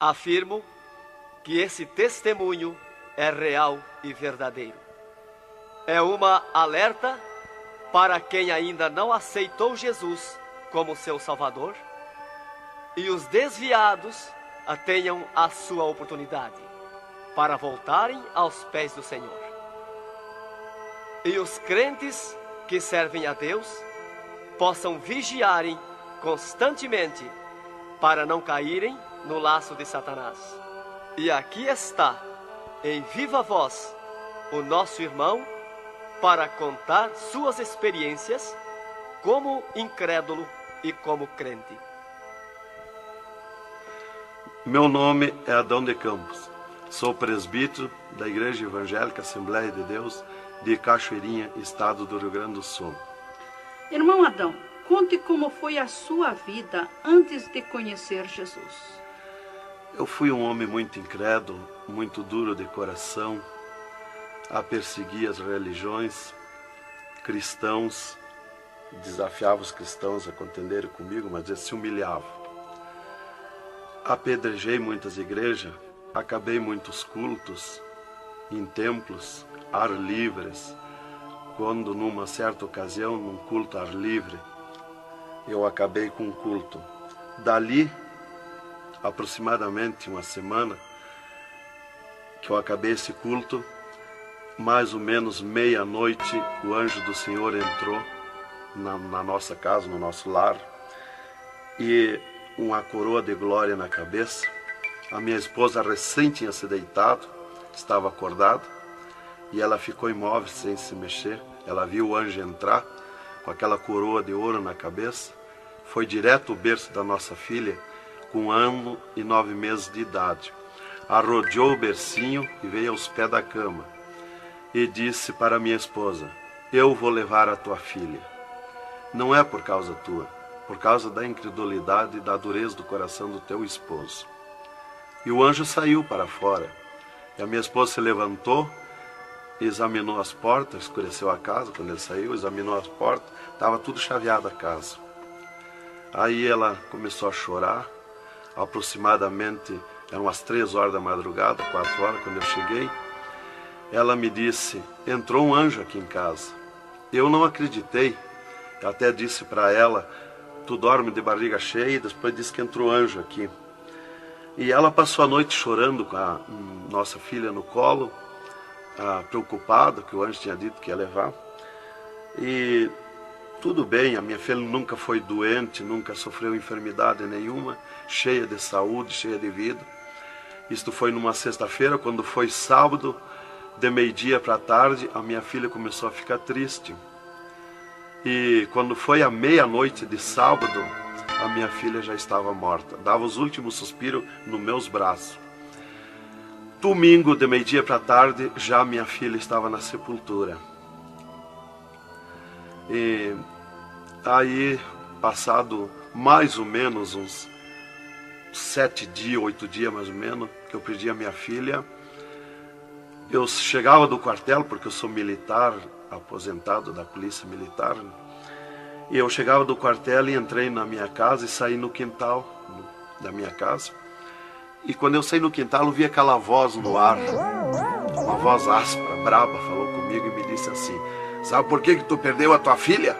Afirmo que esse testemunho é real e verdadeiro. É uma alerta para quem ainda não aceitou Jesus como seu Salvador, e os desviados tenham a sua oportunidade para voltarem aos pés do Senhor. E os crentes que servem a Deus possam vigiarem constantemente para não caírem no laço de Satanás. E aqui está, em viva voz, o nosso irmão para contar suas experiências como incrédulo e como crente. Meu nome é Adão de Campos. Sou presbítero da Igreja Evangélica Assembleia de Deus de Cachoeirinha, estado do Rio Grande do Sul. Irmão Adão, conte como foi a sua vida antes de conhecer Jesus. Eu fui um homem muito incrédulo, muito duro de coração, a perseguir as religiões, cristãos, desafiava os cristãos a contenderem comigo, mas eles se humilhavam. Apedrejei muitas igrejas, acabei muitos cultos em templos, ar livres, quando numa certa ocasião, num culto ar livre, eu acabei com um culto. Dali, aproximadamente uma semana, que eu acabei esse culto, mais ou menos meia-noite, o anjo do Senhor entrou na nossa casa, no nosso lar, e uma coroa de glória na cabeça. A minha esposa recém tinha se deitado, estava acordada, e ela ficou imóvel sem se mexer. Ela viu o anjo entrar com aquela coroa de ouro na cabeça, foi direto ao berço da nossa filha, com 1 ano e 9 meses de idade. Arrodeou o bercinho e veio aos pés da cama e disse para minha esposa: eu vou levar a tua filha. Não é por causa tua, por causa da incredulidade e da dureza do coração do teu esposo. E o anjo saiu para fora. E a minha esposa se levantou, examinou as portas, escureceu a casa quando ele saiu, examinou as portas, estava tudo chaveado a casa. Aí ela começou a chorar, aproximadamente, eram as 3 horas da madrugada, 4 horas, quando eu cheguei. Ela me disse: entrou um anjo aqui em casa. Eu não acreditei, eu até disse para ela: tu dorme de barriga cheia, e depois disse que entrou anjo aqui. E ela passou a noite chorando com a nossa filha no colo, preocupada, que o anjo tinha dito que ia levar. E tudo bem, a minha filha nunca foi doente, nunca sofreu enfermidade nenhuma, cheia de saúde, cheia de vida. Isto foi numa sexta-feira. Quando foi sábado, de meio-dia para a tarde, a minha filha começou a ficar triste. E quando foi à meia-noite de sábado, a minha filha já estava morta. Dava os últimos suspiros nos meus braços. Domingo, de meio-dia para a tarde, já minha filha estava na sepultura. E aí, passado mais ou menos uns 7 dias, 8 dias mais ou menos, que eu perdi a minha filha, eu chegava do quartel, porque eu sou militar, aposentado da polícia militar, e eu chegava do quartel e entrei na minha casa e saí no quintal da minha casa. E quando eu saí no quintal, eu vi aquela voz no ar, uma voz áspera, braba, falou comigo e me disse assim: sabe por que tu perdeu a tua filha?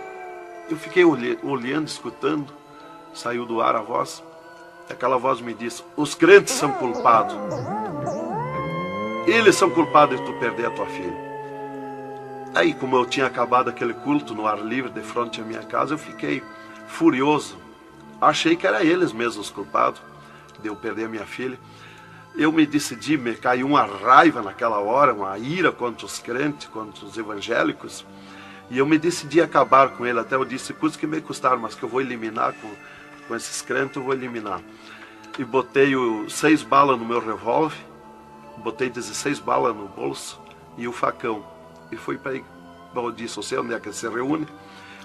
Eu fiquei olhando, escutando, saiu do ar a voz. Aquela voz me disse: os crentes são culpados. Eles são culpados de tu perder a tua filha. Aí, como eu tinha acabado aquele culto no ar livre de frente à minha casa, eu fiquei furioso. Achei que eram eles mesmos os culpados de eu perder a minha filha. Eu me decidi, me caiu uma raiva naquela hora, uma ira contra os crentes, contra os evangélicos. E eu me decidi acabar com ele. Até eu disse: custa que me custar, mas que eu vou eliminar com esses crentes, eu vou eliminar. E botei 6 balas no meu revólver, botei 16 balas no bolso e o facão. E fui para aí. Eu disse: eu sei onde é que se reúne.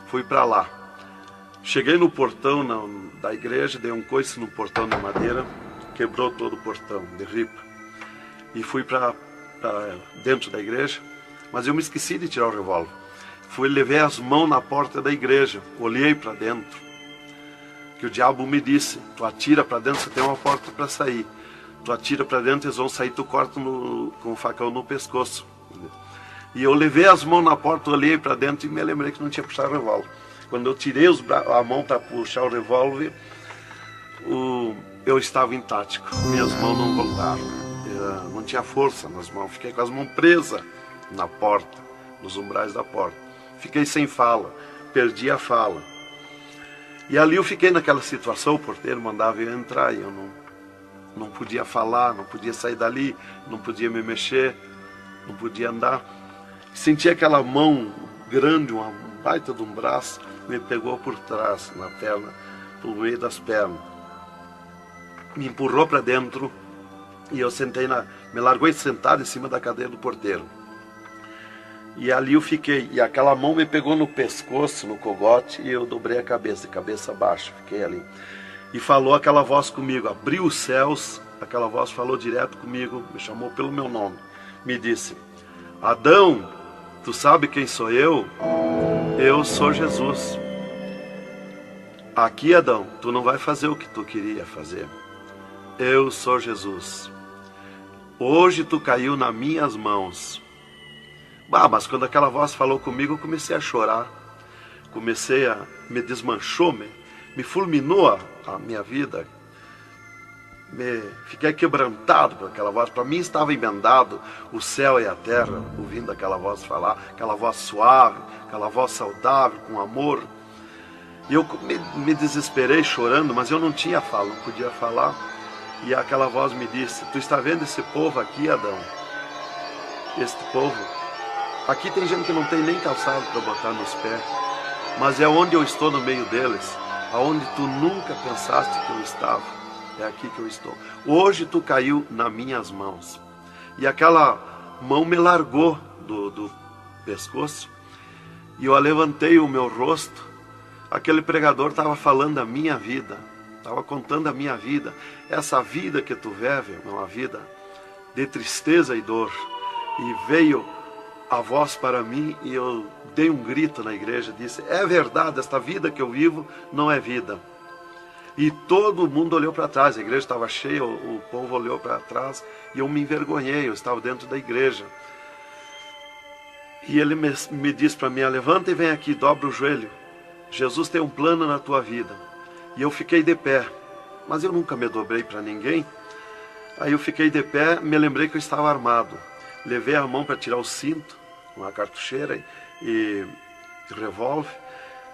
Fui para lá. Cheguei no portão da igreja, dei um coice no portão de madeira, quebrou todo o portão de ripa. E fui para dentro da igreja, mas eu me esqueci de tirar o revólver. Levei as mãos na porta da igreja, olhei para dentro. Que o diabo me disse: tu atira para dentro, você tem uma porta para sair. tu atira para dentro, eles vão sair, tu corta com o facão no pescoço. E eu levei as mãos na porta, olhei para dentro e me lembrei que não tinha puxado o revólver. Quando eu tirei a mão para puxar o revólver, eu estava intático, minhas mãos não voltaram, não tinha força nas mãos, fiquei com as mãos presas na porta, nos umbrais da porta. Fiquei sem fala, perdi a fala. E ali eu fiquei naquela situação, o porteiro mandava eu entrar e eu não podia falar, não podia sair dali, não podia me mexer, não podia andar. Senti aquela mão grande, uma baita de um braço, me pegou por trás, na perna, pelo meio das pernas. Me empurrou para dentro e eu me largou sentado em cima da cadeira do porteiro. E ali eu fiquei, e aquela mão me pegou no pescoço, no cogote, e eu dobrei a cabeça, de cabeça baixa, fiquei ali. E falou aquela voz comigo, abriu os céus, aquela voz falou direto comigo, me chamou pelo meu nome, me disse: Adão, tu sabe quem sou eu? Eu sou Jesus. Aqui, Adão, tu não vai fazer o que tu queria fazer. Eu sou Jesus. Hoje tu caiu nas minhas mãos. Mas quando aquela voz falou comigo, eu comecei a chorar. Me desmanchou, me fulminou a minha vida. Fiquei quebrantado por aquela voz. Para mim estava emendado o céu e a terra, ouvindo aquela voz falar, aquela voz suave, aquela voz saudável, com amor. E eu me desesperei chorando, mas eu não tinha fala, não podia falar. E aquela voz me disse: tu está vendo esse povo aqui, Adão? Este povo, aqui tem gente que não tem nem calçado para botar nos pés, mas é onde eu estou no meio deles, aonde tu nunca pensaste que eu estava, é aqui que eu estou. Hoje tu caiu nas minhas mãos. E aquela mão me largou do pescoço, e eu levantei o meu rosto. Aquele pregador estava falando a minha vida, estava contando a minha vida. Essa vida que tu vive é uma vida de tristeza e dor. E veio a voz para mim e eu dei um grito na igreja, disse: é verdade, esta vida que eu vivo não é vida. E todo mundo olhou para trás, a igreja estava cheia, o povo olhou para trás e eu me envergonhei, eu estava dentro da igreja. E ele me disse para mim: levanta e vem aqui, dobra o joelho. Jesus tem um plano na tua vida. E eu fiquei de pé, mas eu nunca me dobrei para ninguém. Aí eu fiquei de pé, me lembrei que eu estava armado. Levei a mão para tirar o cinto, uma cartucheira e revólver,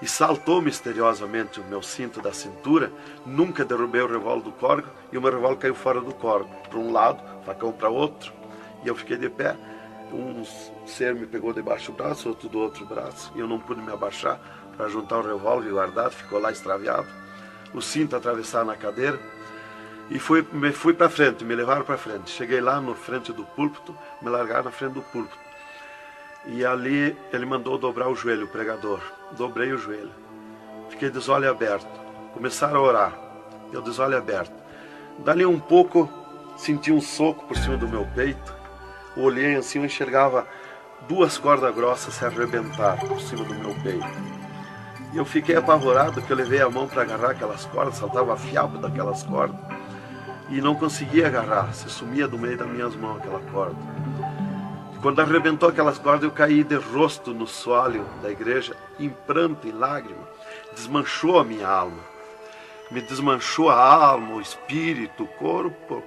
e saltou misteriosamente o meu cinto da cintura. Nunca derrubei o revólver do córrego, e o meu revólver caiu fora do córrego, para um lado, facão para outro, e eu fiquei de pé. Um ser me pegou debaixo do braço, outro do outro braço, e eu não pude me abaixar para juntar o revólver e guardar, ficou lá extraviado. O cinto atravessado na cadeira, e fui para frente, me levaram para frente. Cheguei lá na frente do púlpito, me largaram na frente do púlpito. E ali ele mandou dobrar o joelho, o pregador. Dobrei o joelho. Fiquei de olho aberto. Começaram a orar. Eu de olho aberto. Dali um pouco, senti um soco por cima do meu peito. Olhei assim, eu enxergava 2 cordas grossas se arrebentar por cima do meu peito. E eu fiquei apavorado, que eu levei a mão para agarrar aquelas cordas, saltava fiapo daquelas cordas. E não conseguia agarrar, se sumia do meio das minhas mãos aquela corda. E quando arrebentou aquelas cordas, eu caí de rosto no soalho da igreja, em pranto, em lágrima. Desmanchou a minha alma. Me desmanchou a alma, o espírito, o corpo.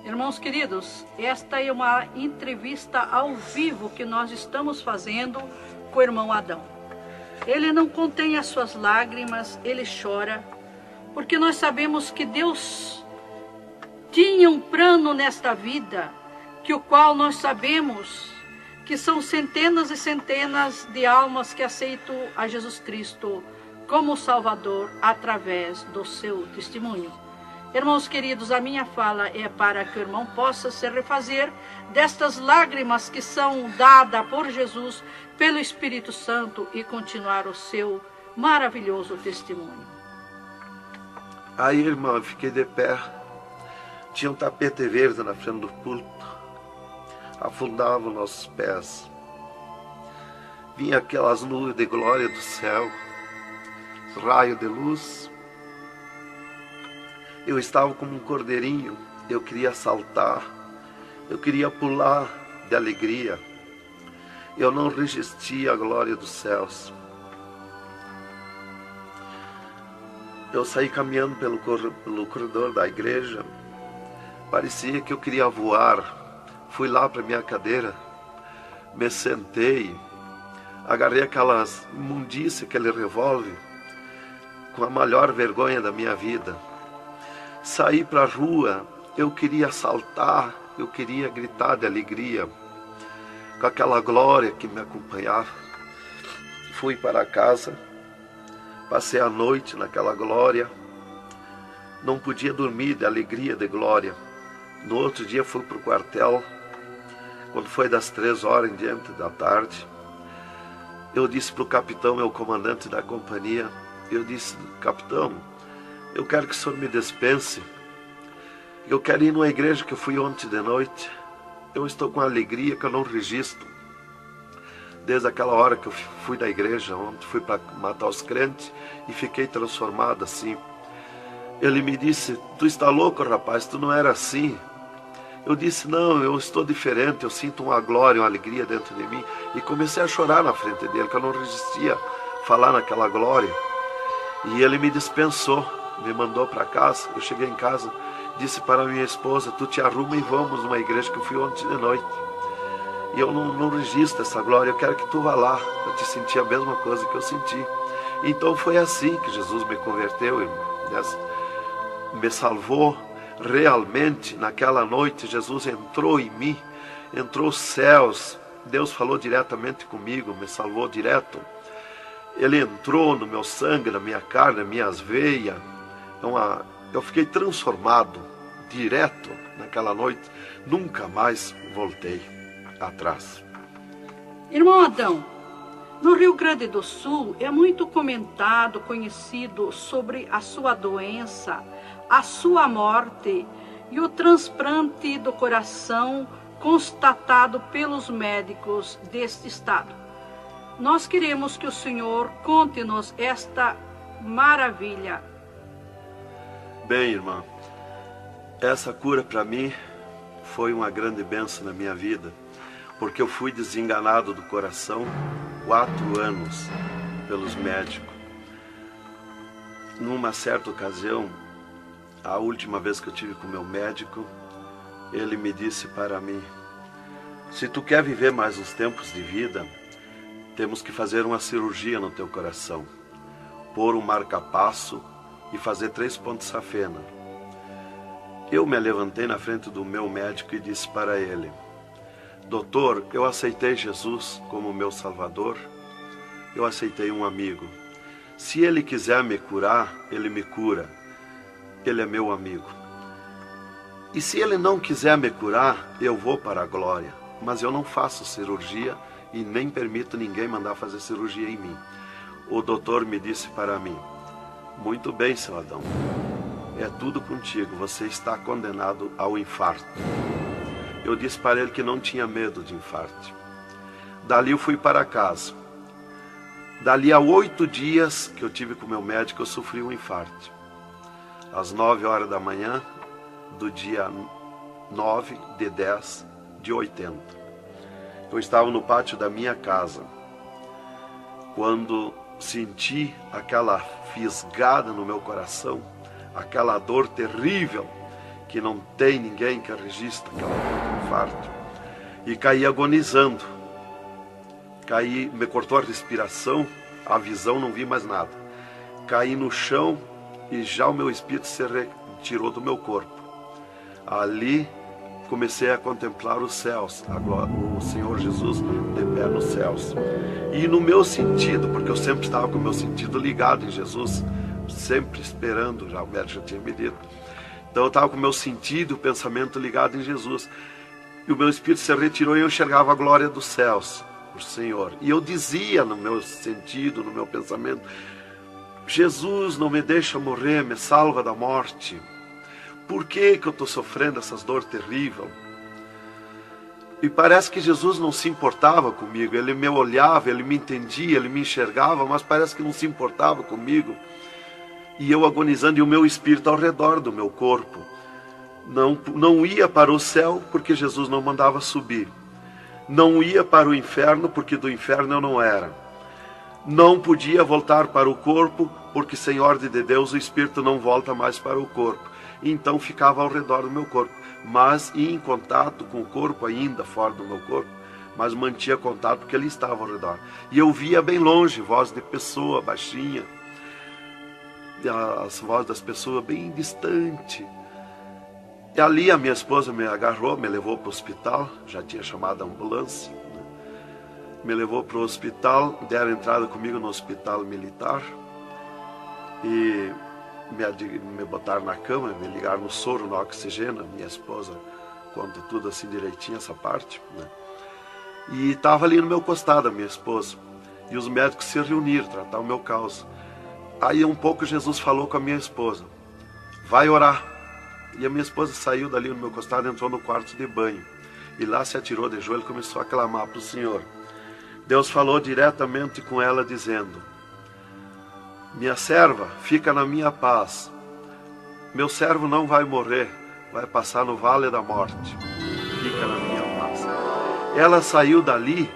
Irmãos queridos, esta é uma entrevista ao vivo que nós estamos fazendo com o irmão Adão. Ele não contém as suas lágrimas, ele chora, porque nós sabemos que Deus tinha um plano nesta vida, que o qual nós sabemos que são centenas e centenas de almas que aceitam a Jesus Cristo como Salvador através do seu testemunho. Irmãos queridos, a minha fala é para que o irmão possa se refazer destas lágrimas que são dadas por Jesus, pelo Espírito Santo, e continuar o seu maravilhoso testemunho. Aí, irmão, eu fiquei de pé. Tinha um tapete verde na frente do púlpito. Afundava os nossos pés. Vinha aquelas nuvens de glória do céu. raio de luz. Eu estava como um cordeirinho, eu queria saltar, eu queria pular de alegria. Eu não resistia à glória dos céus. Eu saí caminhando pelo corredor da igreja, parecia que eu queria voar. Fui lá para minha cadeira, me sentei, agarrei aquelas imundícias, aquele revólver, com a maior vergonha da minha vida. Saí para a rua, eu queria saltar, eu queria gritar de alegria, com aquela glória que me acompanhava. Fui para casa, passei a noite naquela glória, não podia dormir de alegria, de glória. No outro dia fui para o quartel, quando foi das 3 horas em diante da tarde. Eu disse para o capitão, meu comandante da companhia, eu disse: capitão, eu quero que o senhor me dispense, eu quero ir numa igreja que eu fui ontem de noite, eu estou com alegria que eu não registro. Desde aquela hora que eu fui da igreja ontem, fui para matar os crentes e fiquei transformado assim. Ele me disse: tu está louco, rapaz, tu não era assim. Eu disse: não, eu estou diferente, eu sinto uma glória, uma alegria dentro de mim. E comecei a chorar na frente dele, que eu não resistia a falar naquela glória. E ele me dispensou, me mandou para casa. Eu cheguei em casa, disse para minha esposa: tu te arruma e vamos numa igreja que eu fui ontem de noite. E eu não registro essa glória, eu quero que tu vá lá, para te sentir a mesma coisa que eu senti. Então foi assim que Jesus me converteu, me salvou realmente. Naquela noite Jesus entrou em mim, entrou os céus, Deus falou diretamente comigo, me salvou direto. Ele entrou no meu sangue, na minha carne, nas minhas veias. Eu fiquei transformado direto naquela noite, nunca mais voltei atrás. Irmão Adão, no Rio Grande do Sul é muito comentado, conhecido sobre a sua doença, a sua morte e o transplante do coração constatado pelos médicos deste estado. Nós queremos que o senhor conte-nos esta maravilha. Bem, irmã, essa cura para mim foi uma grande bênção na minha vida, porque eu fui desenganado do coração 4 anos pelos médicos. Numa certa ocasião, a última vez que eu tive com o meu médico, ele me disse para mim: se tu quer viver mais uns tempos de vida, temos que fazer uma cirurgia no teu coração, pôr um marca-passo e fazer 3 pontos de safena. Eu me levantei na frente do meu médico e disse para ele: doutor, eu aceitei Jesus como meu Salvador, eu aceitei um amigo. Se ele quiser me curar, ele me cura, ele é meu amigo. E se ele não quiser me curar, eu vou para a glória, mas eu não faço cirurgia e nem permito ninguém mandar fazer cirurgia em mim. O doutor me disse para mim: muito bem, seu Adão, é tudo contigo, você está condenado ao infarto. Eu disse para ele que não tinha medo de infarto. Dali eu fui para casa. Dali a 8 dias que eu tive com o meu médico, eu sofri um infarto. Às 9 horas da manhã do dia 9 de 10 de 80. Eu estava no pátio da minha casa, quando senti aquela fisgada no meu coração, aquela dor terrível, que não tem ninguém que registre aquela dor do infarto, e caí agonizando. Caí, me cortou a respiração, a visão, não vi mais nada. Caí no chão e já o meu espírito se retirou do meu corpo. Ali comecei a contemplar os céus, o Senhor Jesus de pé nos céus. E no meu sentido, porque eu sempre estava com o meu sentido ligado em Jesus, sempre esperando, já o médico já tinha me dito. Então eu estava com o meu sentido, o pensamento ligado em Jesus. E o meu espírito se retirou e eu enxergava a glória dos céus, o Senhor. E eu dizia no meu sentido, no meu pensamento: Jesus, não me deixa morrer, me salva da morte. Por que eu estou sofrendo essas dores terríveis? E parece que Jesus não se importava comigo. Ele me olhava, ele me entendia, ele me enxergava, mas parece que não se importava comigo. E eu agonizando, e o meu espírito ao redor do meu corpo. Não ia para o céu, porque Jesus não mandava subir. Não ia para o inferno, porque do inferno eu não era. Não podia voltar para o corpo, porque sem ordem de Deus o espírito não volta mais para o corpo. Então ficava ao redor do meu corpo, mas ia em contato com o corpo ainda, fora do meu corpo, mas mantinha contato porque ele estava ao redor. E eu via bem longe, voz de pessoa, baixinha, as vozes das pessoas bem distante. E ali a minha esposa me agarrou, me levou para o hospital, já tinha chamado a ambulância, né? Me levou para o hospital, deram entrada comigo no hospital militar e me botaram na cama, me ligaram no soro, no oxigênio. Minha esposa conta tudo assim direitinho, essa parte, né? E estava ali no meu costado a minha esposa, e os médicos se reuniram, tratar o meu caso. Aí um pouco Jesus falou com a minha esposa, vai orar. E a minha esposa saiu dali no meu costado, entrou no quarto de banho. E lá se atirou de joelho e começou a clamar para o Senhor. Deus falou diretamente com ela, dizendo, minha serva, fica na minha paz. Meu servo não vai morrer, vai passar no vale da morte. Fica na minha paz. Ela saiu dali,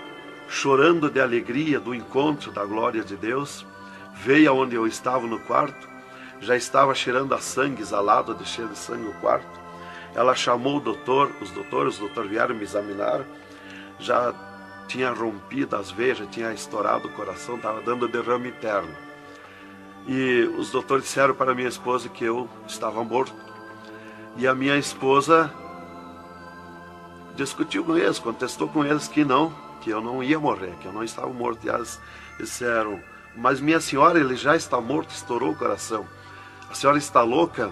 chorando de alegria do encontro da glória de Deus. Veio aonde eu estava no quarto. Já estava cheirando a sangue, exalado de cheiro de sangue no quarto. Ela chamou o doutor, os doutores vieram me examinar. Já tinha rompido as veias, já tinha estourado o coração, estava dando derrame interno. E os doutores disseram para minha esposa que eu estava morto. E a minha esposa discutiu com eles, contestou com eles que eu não ia morrer, que eu não estava morto. E eles disseram, mas minha senhora, ele já está morto, estourou o coração. A senhora está louca?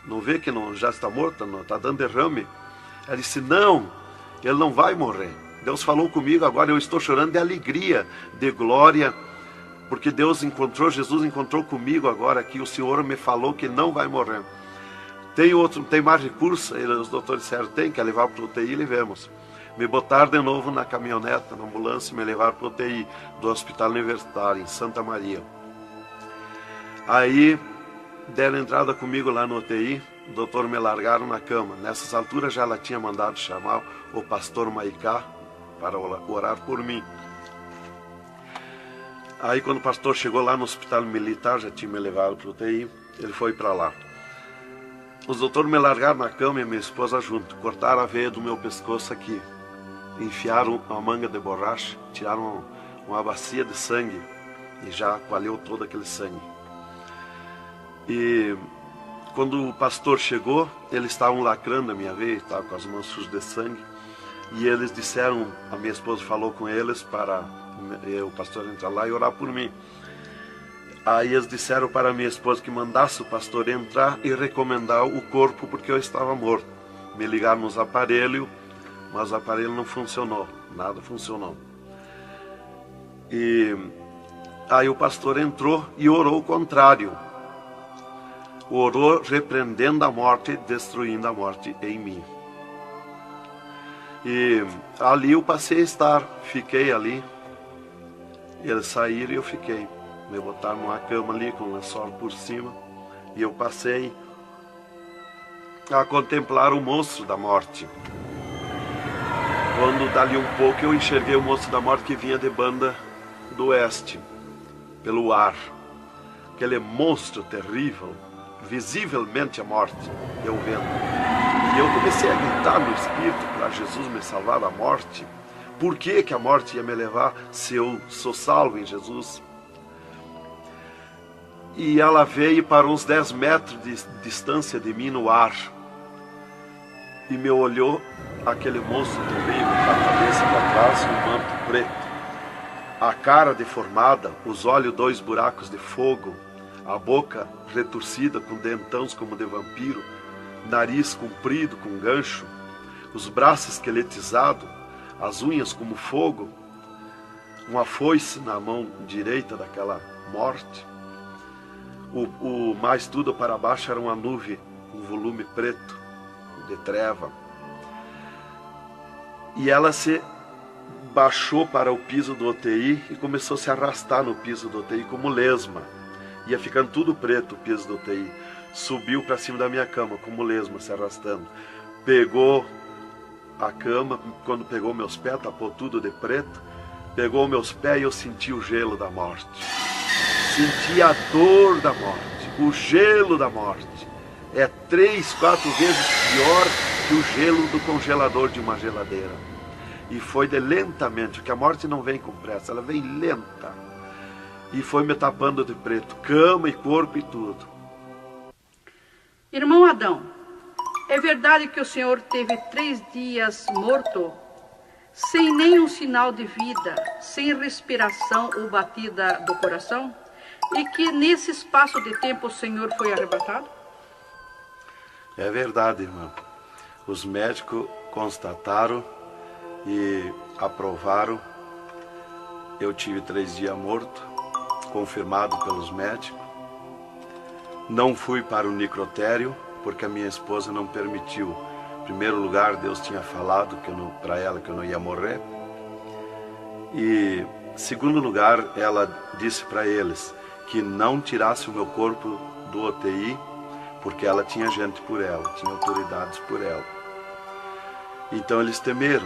Não vê que não, já está morta? Não está dando derrame? Ela disse, não, ele não vai morrer. Deus falou comigo agora, eu estou chorando de alegria, de glória, porque Jesus encontrou comigo agora aqui, o Senhor me falou que não vai morrer. Tem mais recurso? Os doutores disseram, tem que levar para o UTI, levemos. Me botaram de novo na caminhonete, na ambulância, e me levaram para o UTI do Hospital Universitário, em Santa Maria. Aí deram entrada comigo lá no UTI, o doutor me largaram na cama. Nessas alturas já ela tinha mandado chamar o pastor Maicá para orar por mim. Aí quando o pastor chegou lá no hospital militar, já tinha me levado para o UTI, ele foi para lá. Os doutores me largaram na cama e minha esposa junto, cortaram a veia do meu pescoço aqui, enfiaram uma manga de borracha, tiraram uma bacia de sangue e já coalhou todo aquele sangue. E quando o pastor chegou, eles estavam lacrando a minha veia, estavam com as mãos sujas de sangue. E eles disseram, a minha esposa falou com eles para o pastor entrar lá e orar por mim. Aí eles disseram para a minha esposa que mandasse o pastor entrar e recomendar o corpo, porque eu estava morto. Me ligaram nos aparelhos, mas o aparelho não funcionou, nada funcionou. E aí o pastor entrou e orou o contrário. Orou repreendendo a morte, destruindo a morte em mim. E ali eu passei a estar, fiquei ali. Eles saíram e eu fiquei. Me botaram numa cama ali com um lençol por cima. E eu passei a contemplar o monstro da morte. Quando dali um pouco eu enxerguei o monstro da morte que vinha de Banda do Oeste, pelo ar. Aquele monstro terrível, visivelmente a morte, eu vendo. E eu comecei a gritar no espírito para Jesus me salvar da morte. Por que a morte ia me levar se eu sou salvo em Jesus? E ela veio para uns 10 metros de distância de mim no ar. E me olhou, aquele monstro terrível, com a cabeça para trás, um manto preto. A cara deformada, os olhos 2 buracos de fogo, a boca retorcida com dentões como de vampiro, nariz comprido com gancho, os braços esqueletizados, as unhas como fogo, uma foice na mão direita daquela morte. O mais tudo para baixo era uma nuvem, um volume preto, de treva. E ela se baixou para o piso do UTI e começou a se arrastar no piso do UTI como lesma. Ia ficando tudo preto o piso do UTI. Subiu para cima da minha cama como lesma, se arrastando. Pegou a cama, quando pegou meus pés, tapou tudo de preto. Pegou meus pés e eu senti o gelo da morte. Senti a dor da morte, o gelo da morte. É 3, 4 vezes pior que o gelo do congelador de uma geladeira. E foi de lentamente, porque a morte não vem com pressa, ela vem lenta. E foi me tapando de preto, cama e corpo e tudo. Irmão Adão, é verdade que o senhor teve 3 dias morto, sem nenhum sinal de vida, sem respiração ou batida do coração? E que nesse espaço de tempo o senhor foi arrebatado? É verdade, irmão. Os médicos constataram e aprovaram. Eu tive 3 dias morto, confirmado pelos médicos. Não fui para o necrotério, porque a minha esposa não permitiu. Em primeiro lugar, Deus tinha falado para ela que eu não ia morrer. E, em segundo lugar, ela disse para eles que não tirasse o meu corpo do UTI, porque ela tinha gente por ela, tinha autoridades por ela. Então eles temeram.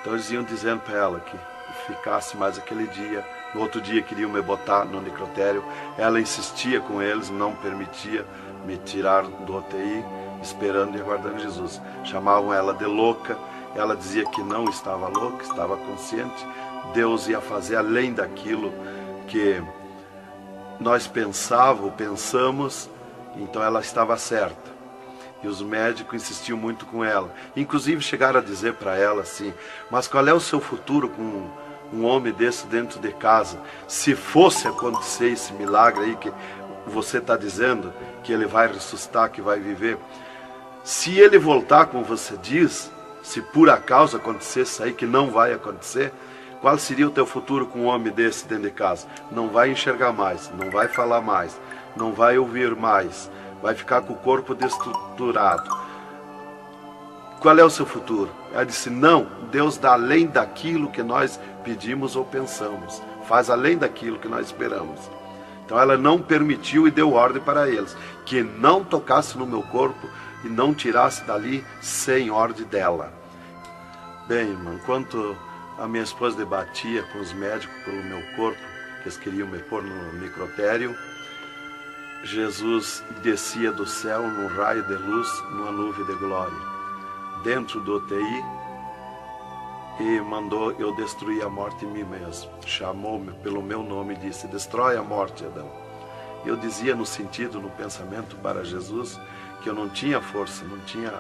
Então eles iam dizendo para ela que ficasse mais aquele dia. No outro dia queriam me botar no necrotério. Ela insistia com eles, não permitia me tirar do UTI, esperando e aguardando Jesus. Chamavam ela de louca. Ela dizia que não estava louca, estava consciente. Deus ia fazer além daquilo que nós pensamos. Então ela estava certa. E os médicos insistiam muito com ela. Inclusive chegaram a dizer para ela assim: mas qual é o seu futuro com um homem desse dentro de casa? Se fosse acontecer esse milagre aí que você está dizendo, que ele vai ressuscitar, que vai viver. Se ele voltar, como você diz, se por acaso acontecesse aí, que não vai acontecer, qual seria o teu futuro com um homem desse dentro de casa? Não vai enxergar mais, não vai falar mais, não vai ouvir mais, vai ficar com o corpo destruturado. Qual é o seu futuro? Ela disse: não, Deus dá além daquilo que nós pedimos ou pensamos, faz além daquilo que nós esperamos. Então ela não permitiu e deu ordem para eles que não tocasse no meu corpo e não tirasse dali sem ordem dela. Bem, irmão, enquanto a minha esposa debatia com os médicos pelo meu corpo, que eles queriam me pôr no necrotério, Jesus descia do céu num raio de luz, numa nuvem de glória, dentro do UTI, e mandou eu destruir a morte em mim mesmo. Chamou-me pelo meu nome e disse: destrói a morte, Adão. Eu dizia no sentido, no pensamento para Jesus, que eu não tinha força, não tinha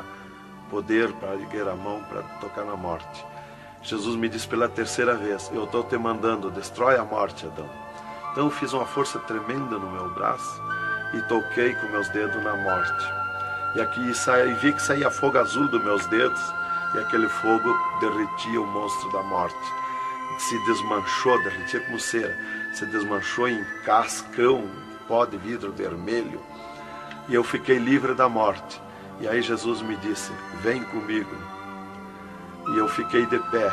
poder para erguer a mão para tocar na morte. Jesus me disse pela 3ª vez: eu estou te mandando, destrói a morte, Adão. Então eu fiz uma força tremenda no meu braço e toquei com meus dedos na morte. E aqui vi que saía fogo azul dos meus dedos, e aquele fogo derretia o monstro da morte. Se desmanchou, derretia como cera, se desmanchou em cascão, pó de vidro vermelho, e eu fiquei livre da morte. E aí Jesus me disse: vem comigo. E eu fiquei de pé.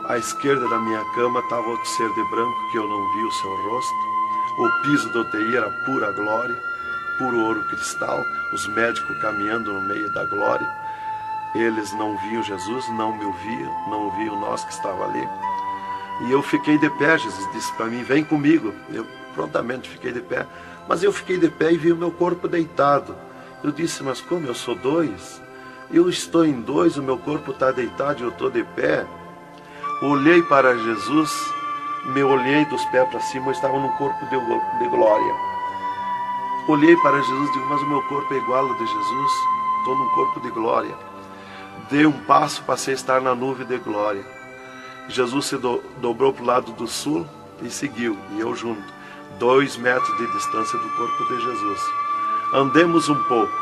À esquerda da minha cama estava outro ser de branco, que eu não vi o seu rosto. O piso do UTI era pura glória, puro ouro cristal, os médicos caminhando no meio da glória. Eles não viam Jesus, não me ouviam, não ouviam nós que estava ali. E eu fiquei de pé. Jesus disse para mim: vem comigo. Eu prontamente fiquei de pé. Mas eu fiquei de pé e vi o meu corpo deitado. Eu disse: mas como eu sou 2? Eu estou em 2, o meu corpo está deitado e eu estou de pé. Olhei para Jesus, me olhei dos pés para cima, eu estava num corpo de glória. Olhei para Jesus e digo: mas o meu corpo é igual ao de Jesus, estou num corpo de glória. Dei um passo, passei a estar na nuvem de glória. Jesus se dobrou para o lado do sul e seguiu, e eu junto, 2 metros de distância do corpo de Jesus. Andemos um pouco,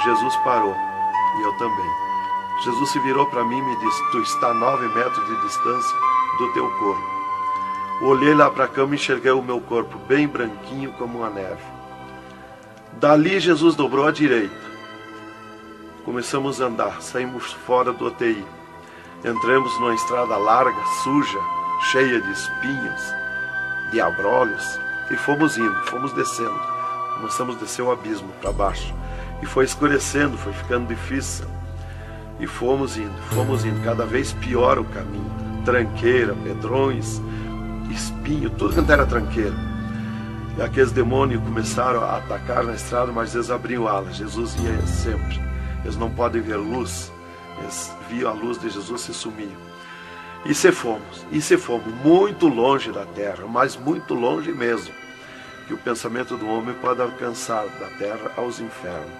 Jesus parou, e eu também. Jesus se virou para mim e me disse: tu está a 9 metros de distância do teu corpo. Olhei lá para a cama e enxerguei o meu corpo bem branquinho como uma neve. Dali Jesus dobrou à direita. Começamos a andar, saímos fora do UTI. Entramos numa estrada larga, suja, cheia de espinhos, de abrolhos, e fomos indo, fomos descendo. Começamos a descer o abismo para baixo. E foi escurecendo, foi ficando difícil. E fomos indo, cada vez pior o caminho. Tranqueira, pedrões, espinho, tudo quanto era tranqueira. E aqueles demônios começaram a atacar na estrada, mas eles abriam alas. Jesus ia sempre. Eles não podem ver luz. Eles viam a luz de Jesus e se sumiam. E se fomos muito longe da terra, mas muito longe mesmo, que o pensamento do homem pode alcançar da terra aos infernos.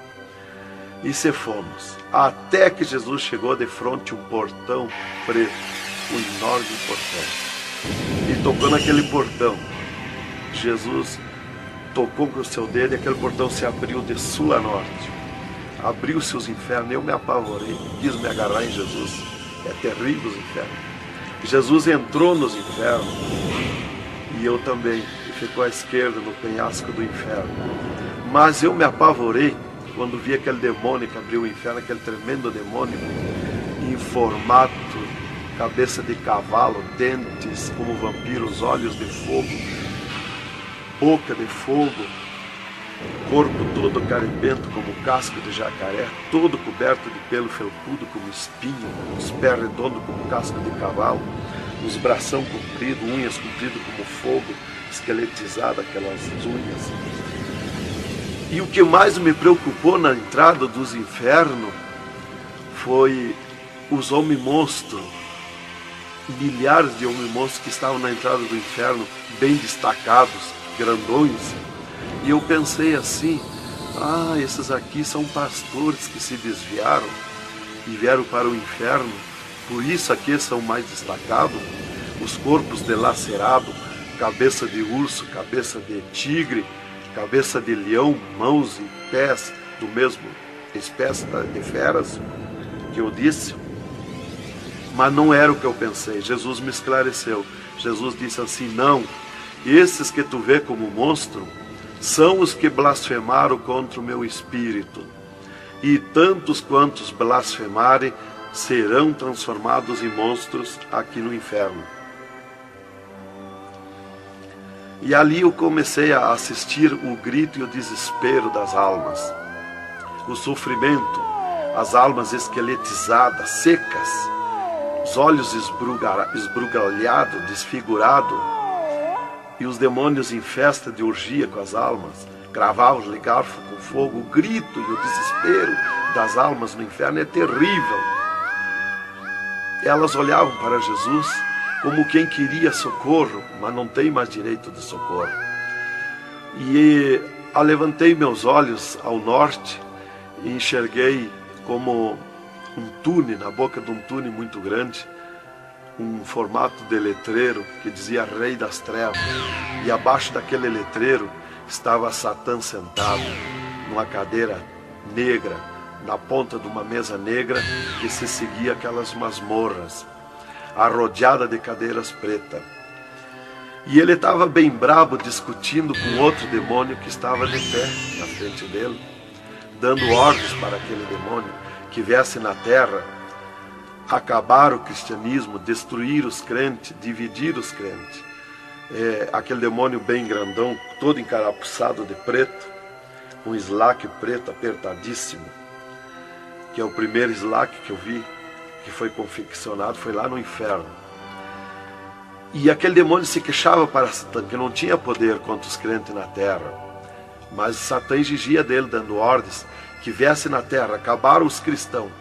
E se fomos, até que Jesus chegou de frente a um portão preto, um enorme portão. E tocou naquele portão. Jesus tocou com o seu dedo e aquele portão se abriu de sul a norte. Abriu-se os infernos, eu me apavorei, quis me agarrar em Jesus. É terrível os infernos. Jesus entrou nos infernos e eu também, e ficou à esquerda no penhasco do inferno. Mas eu me apavorei quando vi aquele demônio que abriu o inferno, aquele tremendo demônio, em formato, cabeça de cavalo, dentes como vampiros, olhos de fogo, boca de fogo, corpo todo carimbento como casco de jacaré, todo coberto de pelo felpudo como espinho, os pés redondos como casco de cavalo, os bração compridos, unhas compridas como fogo, esqueletizado aquelas unhas. E o que mais me preocupou na entrada dos infernos foi os homens-monstros, milhares de homens-monstros que estavam na entrada do inferno, bem destacados, grandões. E eu pensei assim, esses aqui são pastores que se desviaram e vieram para o inferno, por isso aqui são mais destacados, os corpos dilacerados, cabeça de urso, cabeça de tigre, cabeça de leão, mãos e pés do mesmo espécie de feras que eu disse. Mas não era o que eu pensei. Jesus me esclareceu. Jesus disse assim, não, esses que tu vê como monstro são os que blasfemaram contra o meu espírito. E tantos quantos blasfemarem serão transformados em monstros aqui no inferno. E ali eu comecei a assistir o grito e o desespero das almas. O sofrimento, as almas esqueletizadas, secas, os olhos esbugalhados, desfigurados, e os demônios em festa de orgia com as almas, cravavam-lhe garfo com fogo. O grito e o desespero das almas no inferno é terrível. Elas olhavam para Jesus como quem queria socorro, mas não tem mais direito de socorro. E alevantei meus olhos ao norte e enxerguei como um túnel, na boca de um túnel muito grande, um formato de letreiro que dizia Rei das Trevas. E abaixo daquele letreiro estava Satã sentado numa cadeira negra, na ponta de uma mesa negra que se seguia aquelas masmorras, arrodeada de cadeiras pretas. E ele estava bem brabo discutindo com outro demônio que estava de pé na frente dele, dando ordens para aquele demônio que viesse na terra acabar o cristianismo, destruir os crentes, dividir os crentes. Aquele demônio bem grandão, todo encarapuçado de preto, um slack preto apertadíssimo, que é o primeiro slack que eu vi, que foi confeccionado, foi lá no inferno. E aquele demônio se queixava para Satã, que não tinha poder contra os crentes na terra. Mas Satã exigia dele, dando ordens, que viesse na terra, acabar os cristãos,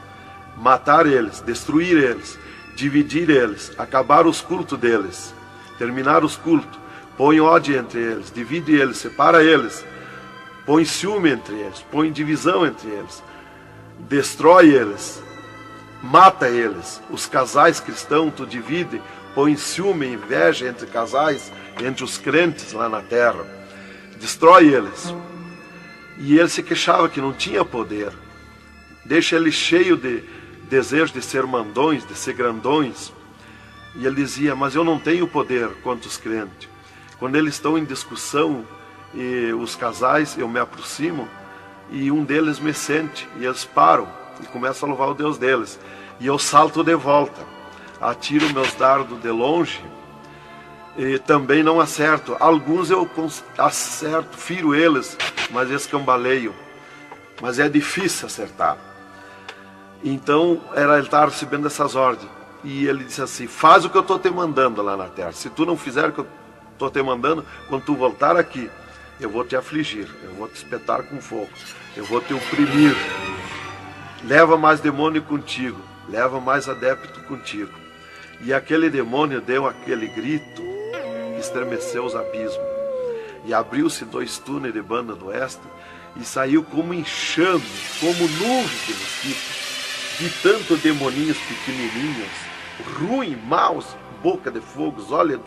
matar eles, destruir eles, dividir eles, acabar os cultos deles, terminar os cultos, põe ódio entre eles, divide eles, separa eles, põe ciúme entre eles, põe divisão entre eles, destrói eles, mata eles. Os casais cristãos tu divide, põe ciúme e inveja entre casais, entre os crentes lá na terra, destrói eles. E ele se queixava que não tinha poder, deixa ele cheio de desejo de ser mandões, de ser grandões. E ele dizia, mas eu não tenho poder contra os crentes. Quando eles estão em discussão, e os casais, eu me aproximo, e um deles me sente, e eles param, e começo a louvar o Deus deles. E eu salto de volta, atiro meus dardos de longe e também não acerto. Alguns eu acerto, firo eles, mas escambaleio. Mas é difícil acertar. Então ele estava recebendo essas ordens. E ele disse assim: faz o que eu estou te mandando lá na terra. Se tu não fizer o que eu estou te mandando, quando tu voltar aqui, eu vou te afligir, eu vou te espetar com fogo, eu vou te oprimir. Leva mais demônio contigo, leva mais adepto contigo. E aquele demônio deu aquele grito que estremeceu os abismos. E abriu-se 2 túneis de banda do oeste e saiu como enxame, como nuvem de mosquitos, de tanto demoninhos pequenininhos, ruim, maus, boca de fogo, olhos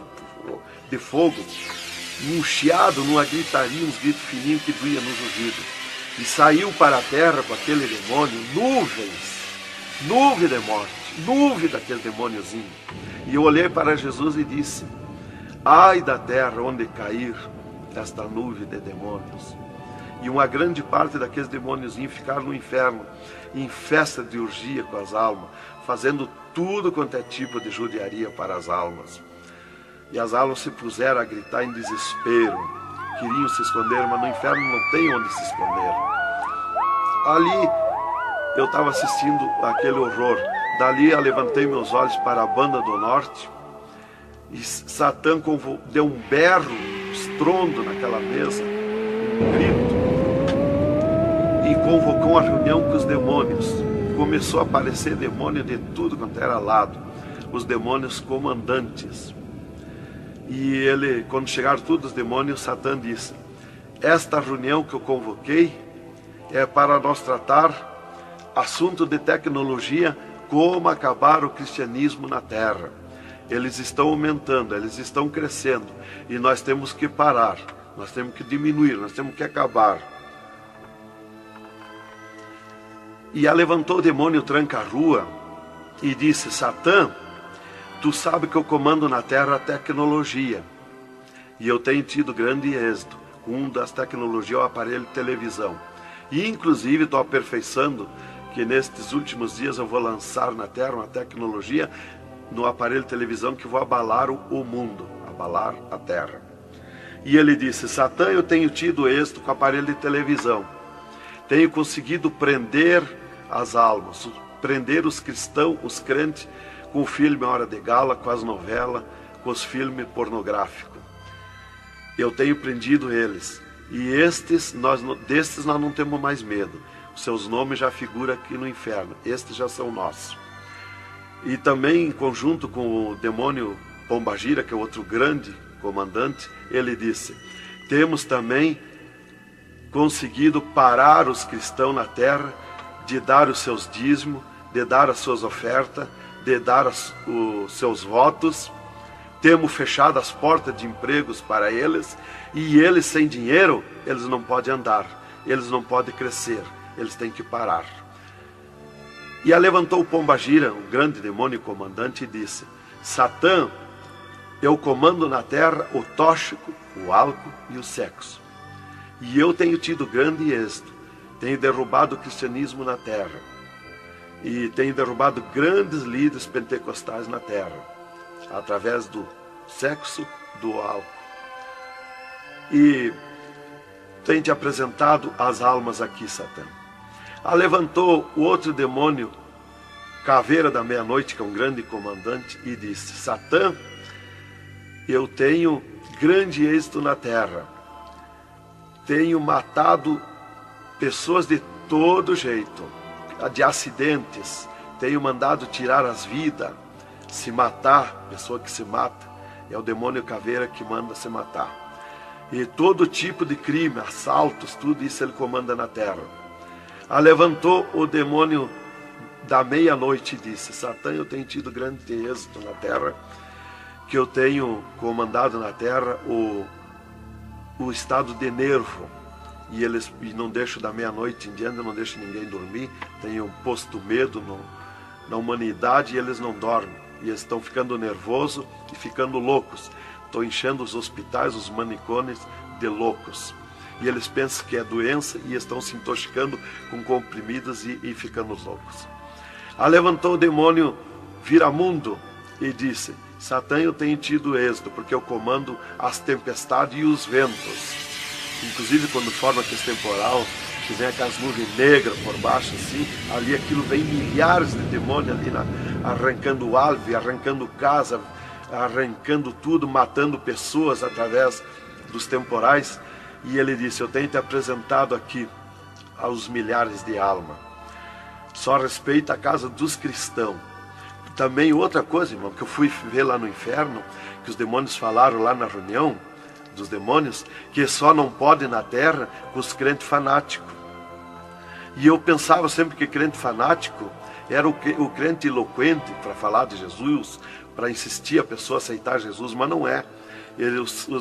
de fogo, um chiado, numa gritaria, uns gritos fininhos que doía nos ouvidos. E saiu para a terra com aquele demônio, nuvem de morte, nuvem daquele demôniozinho. E eu olhei para Jesus e disse: ai da terra onde cair esta nuvem de demônios. E uma grande parte daqueles demôniozinhos ficaram no inferno, em festa de orgia com as almas, fazendo tudo quanto é tipo de judiaria para as almas. E as almas se puseram a gritar em desespero, queriam se esconder, mas no inferno não tem onde se esconder. Ali eu estava assistindo aquele horror. Dali eu levantei meus olhos para a banda do norte e Satã deu um berro, estrondo naquela mesa, um grito, e convocou uma reunião com os demônios. Começou a aparecer demônio de tudo quanto era lado, os demônios comandantes. E ele, quando chegaram todos os demônios, Satã disse: esta reunião que eu convoquei é para nós tratar assunto de tecnologia, como acabar o cristianismo na terra. Eles estão aumentando, eles estão crescendo, e nós temos que parar, nós temos que diminuir, nós temos que acabar. E levantou o demônio tranca-rua e disse: Satã, tu sabe que eu comando na terra a tecnologia, e eu tenho tido grande êxito. Um das tecnologias é o aparelho de televisão, e inclusive estou aperfeiçoando que nestes últimos dias eu vou lançar na terra uma tecnologia no aparelho de televisão que vou abalar o mundo, abalar a terra. E ele disse: Satã, eu tenho tido êxito com o aparelho de televisão, tenho conseguido prender as almas, prender os cristãos, os crentes, com o filme Hora de Gala, com as novelas, com os filmes pornográficos. Eu tenho prendido eles, e destes nós não temos mais medo. Os seus nomes já figuram aqui no inferno, estes já são nossos. E também em conjunto com o demônio Pombagira, que é outro grande comandante, ele disse: temos também conseguido parar os cristãos na terra de dar os seus dízimos, de dar as suas ofertas, de dar os seus votos. Temos fechado as portas de empregos para eles, e eles sem dinheiro, eles não podem andar, eles não podem crescer, eles têm que parar. E levantou o Pombagira, um grande demônio comandante, e disse: Satã, eu comando na terra o tóxico, o álcool e o sexo. E eu tenho tido grande êxito, tenho derrubado o cristianismo na terra, e tenho derrubado grandes líderes pentecostais na terra, através do sexo, do álcool. E tenho te apresentado as almas aqui, Satã. Levantou o outro demônio, Caveira da Meia-Noite, que é um grande comandante, e disse: Satã, eu tenho grande êxito na terra, tenho matado pessoas de todo jeito, de acidentes, tenho mandado tirar as vidas, se matar. Pessoa que se mata é o demônio Caveira que manda se matar. E todo tipo de crime, assaltos, tudo isso ele comanda na terra. Levantou o demônio da Meia-Noite e disse: Satã, eu tenho tido grande êxito na terra, que eu tenho comandado na terra o estado de nervo, e não deixo da meia-noite em diante, não deixo ninguém dormir, tenho posto medo na humanidade, e eles não dormem, e eles estão ficando nervosos e ficando loucos. Estou enchendo os hospitais, os manicômios de loucos. e eles pensam que é doença e estão se intoxicando com comprimidos e ficando loucos. Levantou o demônio Viramundo e disse: Satã, eu tenho tido êxito, porque eu comando as tempestades e os ventos. Inclusive quando forma aquele temporal, que vem aquelas nuvens negras por baixo assim, ali aquilo vem milhares de demônios ali arrancando árvore, arrancando casa, arrancando tudo, matando pessoas através dos temporais. E ele disse: eu tenho te apresentado aqui aos milhares de almas. Só respeita a casa dos cristãos. Também outra coisa, irmão, que eu fui ver lá no inferno, que os demônios falaram lá na reunião dos demônios, que só não pode na terra com os crentes fanáticos. E eu pensava sempre que crente fanático era o crente eloquente para falar de Jesus, para insistir a pessoa a aceitar Jesus, mas não é.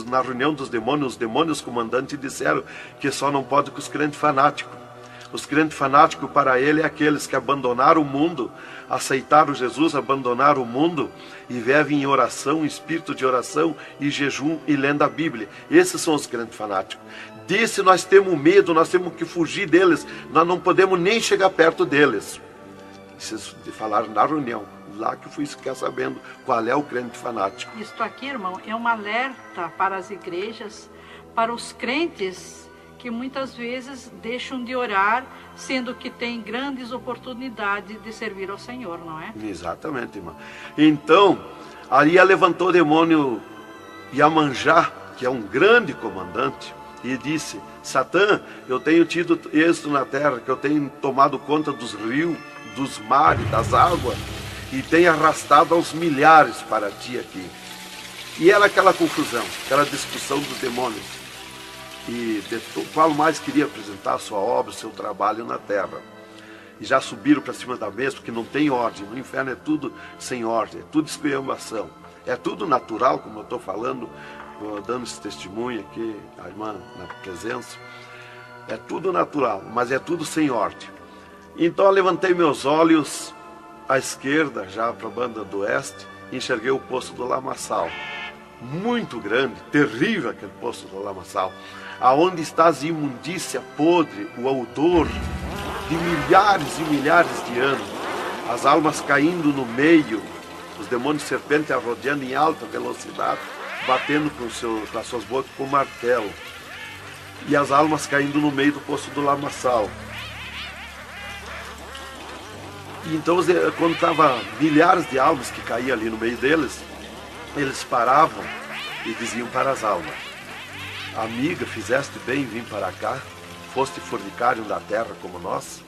Na reunião dos demônios, os demônios comandantes disseram que só não pode com os crentes fanáticos. Os crentes fanáticos para ele é aqueles que abandonaram o mundo, aceitaram Jesus, abandonaram o mundo e vivem em oração, em espírito de oração e jejum e lendo a Bíblia. Esses são os crentes fanáticos. Desse nós temos medo, nós temos que fugir deles, nós não podemos nem chegar perto deles. Vocês falaram na reunião, lá que eu fui ficar sabendo qual é o crente fanático. Isto aqui, irmão, é um alerta para as igrejas, para os crentes que muitas vezes deixam de orar, sendo que tem grandes oportunidades de servir ao Senhor, não é? Exatamente, irmão. Então, ali levantou o demônio Iemanjá, que é um grande comandante, e disse: Satã, eu tenho tido êxito na terra, que eu tenho tomado conta dos rios, dos mares, das águas, e tenho arrastado aos milhares para ti aqui. E era aquela confusão, aquela discussão dos demônios. E qual mais queria apresentar a sua obra, o seu trabalho na terra. E já subiram para cima da mesa, porque não tem ordem. No inferno é tudo sem ordem, é tudo esculhambação. É tudo natural, como eu estou falando, dando esse testemunho aqui, a irmã na presença. É tudo natural, mas é tudo sem ordem. Então eu levantei meus olhos à esquerda, já para a banda do oeste, e enxerguei o poço do lamaçal. Muito grande, terrível aquele poço do lamaçal. Aonde está a imundícia podre, o odor de milhares e milhares de anos, as almas caindo no meio, os demônios serpentes rodeando em alta velocidade, batendo com as suas bocas com martelo, e as almas caindo no meio do poço do lamaçal. E então, quando estava milhares de almas que caíam ali no meio deles, eles paravam e diziam para as almas: amiga, fizeste bem em vir para cá, foste fornicário da terra como nós,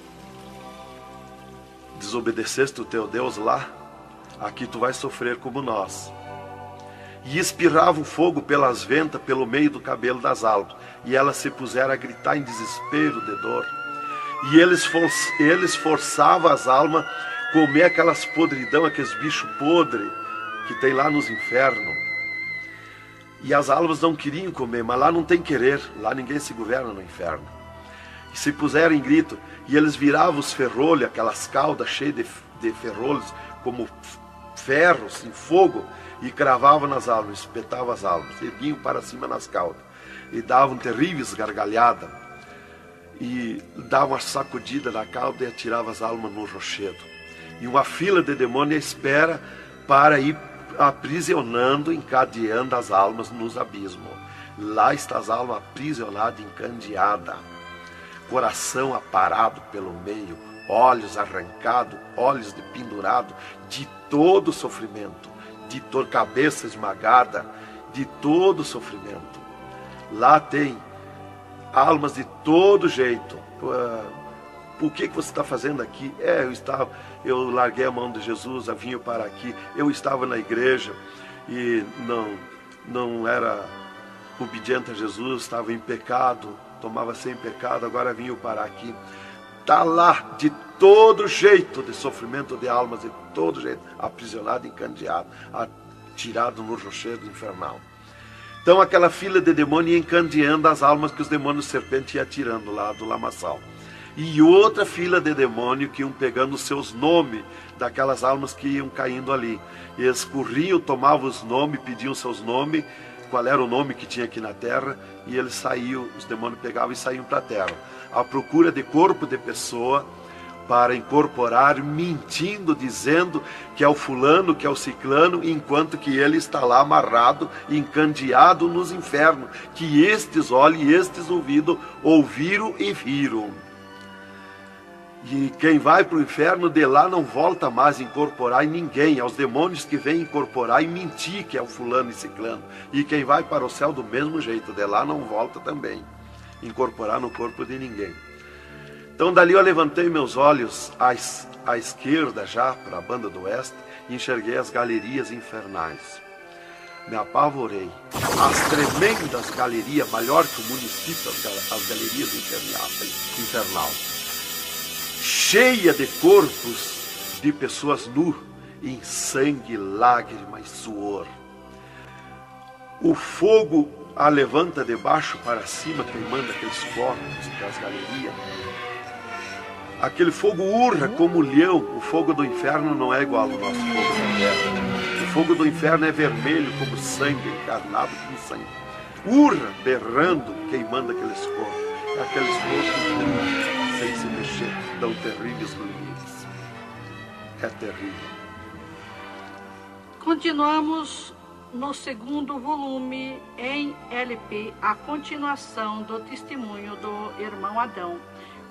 desobedeceste o teu Deus lá, aqui tu vais sofrer como nós. E espirrava o fogo pelas ventas, pelo meio do cabelo das almas, e elas se puseram a gritar em desespero de dor. E eles forçavam as almas a comer aquelas podridão, aqueles bichos podres que tem lá nos infernos. E as almas não queriam comer, mas lá não tem querer, lá ninguém se governa no inferno. E se puseram em grito, e eles viravam os ferrolhos, aquelas caudas cheias de ferrolhos, como ferros em fogo, e cravavam nas almas, espetavam as almas, erguiam para cima nas caudas, e davam terríveis gargalhadas, e davam uma sacudida na cauda e atiravam as almas no rochedo. E uma fila de demônios espera para ir aprisionando, encadeando as almas nos abismos. Lá está as almas aprisionadas, encandeadas, coração aparado pelo meio, olhos arrancados, olhos de pendurado, de todo sofrimento, de toda cabeça esmagada, de todo sofrimento. Lá tem almas de todo jeito. O que você está fazendo aqui? Eu larguei a mão de Jesus, vim para aqui. Eu estava na igreja e não era obediente a Jesus, estava em pecado, tomava sem pecado, agora vim para aqui. Está lá de todo jeito de sofrimento de almas, de todo jeito, aprisionado, encandeado, atirado no rochedo infernal. Então aquela fila de demônios ia encandeando as almas que os demônios serpentes iam atirando lá do lamaçal. E outra fila de demônios que iam pegando os seus nomes daquelas almas que iam caindo ali. E eles corriam, tomavam os nomes, pediam seus nomes, qual era o nome que tinha aqui na terra, e eles saíam, os demônios pegavam e saíam para a terra, à procura de corpo de pessoa, para incorporar, mentindo, dizendo que é o fulano, que é o ciclano, enquanto que ele está lá amarrado, encandeado nos infernos, que estes olhos e estes ouviram e viram. E quem vai para o inferno de lá não volta mais a incorporar em ninguém, aos demônios que vêm incorporar e mentir que é o fulano e ciclano. E quem vai para o céu do mesmo jeito, de lá não volta também, incorporar no corpo de ninguém. Então dali eu levantei meus olhos à esquerda já, para a banda do oeste, e enxerguei as galerias infernais. Me apavorei. As tremendas galerias, maior que o município, as galerias infernal, cheia de corpos de pessoas nuas, em sangue, lágrima e suor. O fogo a levanta de baixo para cima, queimando aqueles corpos das galerias. Aquele fogo urra como leão. O fogo do inferno não é igual ao nosso fogo da terra. O fogo do inferno é vermelho como sangue, encarnado como sangue. Urra, berrando, queimando aqueles corpos. Aqueles corpos sem se mexer, dão terríveis grunhidos. É terrível. Continuamos no segundo volume em LP, a continuação do testemunho do irmão Adão,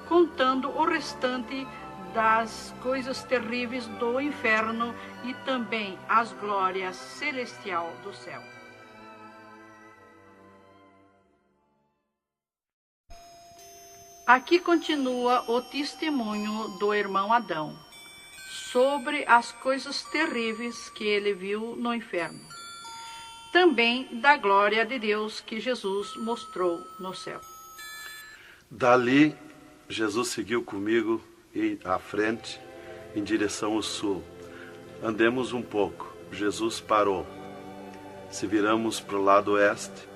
contando o restante das coisas terríveis do inferno e também as glórias celestial do céu. Aqui continua o testemunho do irmão Adão sobre as coisas terríveis que ele viu no inferno, também da glória de Deus que Jesus mostrou no céu. Dali, Jesus seguiu comigo à frente, em direção ao sul. Andemos um pouco. Jesus parou. Se viramos para o lado oeste,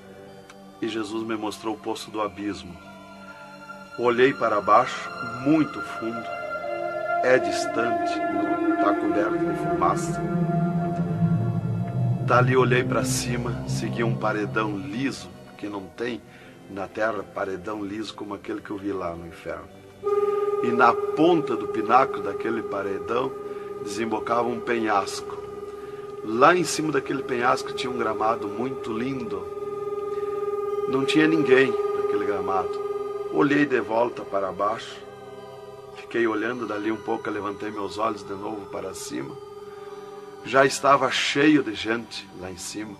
e Jesus me mostrou o poço do abismo. Olhei para baixo, muito fundo. É distante, está coberto de fumaça. Dali olhei para cima, segui um paredão liso, que não tem na terra paredão liso como aquele que eu vi lá no inferno. E na ponta do pináculo daquele paredão desembocava um penhasco. Lá em cima daquele penhasco tinha um gramado muito lindo. Não tinha ninguém naquele gramado. Olhei de volta para baixo, fiquei olhando dali um pouco, levantei meus olhos de novo para cima. Já estava cheio de gente lá em cima,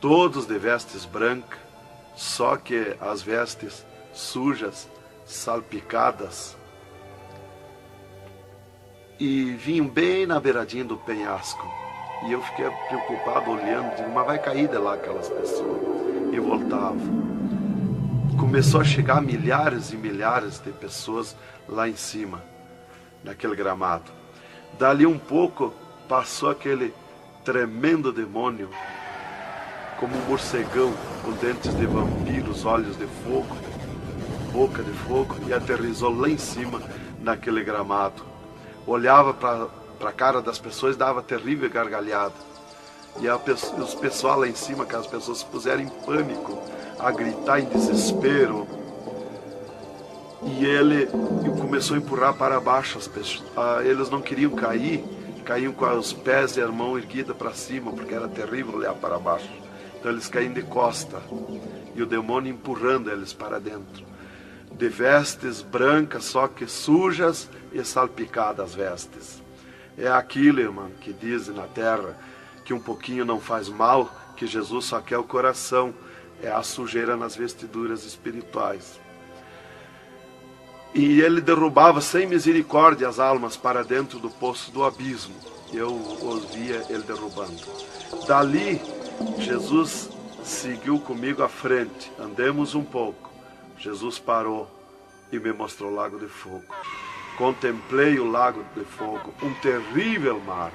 todos de vestes brancas, só que as vestes sujas, salpicadas, e vinham bem na beiradinha do penhasco. E eu fiquei preocupado olhando, digo, mas vai cair de lá aquelas pessoas. E voltava. Começou a chegar milhares e milhares de pessoas lá em cima, naquele gramado. Dali um pouco, passou aquele tremendo demônio, como um morcegão, com dentes de vampiros, olhos de fogo, boca de fogo, e aterrissou lá em cima, naquele gramado. Olhava para a cara das pessoas e dava terrível gargalhada. E os pessoal lá em cima, que as pessoas se puseram em pânico, a gritar em desespero. E ele começou a empurrar para baixo as pessoas. Eles não queriam cair, caíam com os pés e a mão erguida para cima, porque era terrível olhar para baixo. Então eles caíam de costa, e o demônio empurrando eles para dentro. De vestes brancas, só que sujas e salpicadas as vestes. É aquilo, irmão, que dizem na terra, que um pouquinho não faz mal, que Jesus só quer o coração. É a sujeira nas vestiduras espirituais. E ele derrubava sem misericórdia as almas para dentro do poço do abismo. Eu ouvia ele derrubando. Dali, Jesus seguiu comigo à frente. Andemos um pouco. Jesus parou e me mostrou o lago de fogo. Contemplei o lago de fogo, um terrível mar,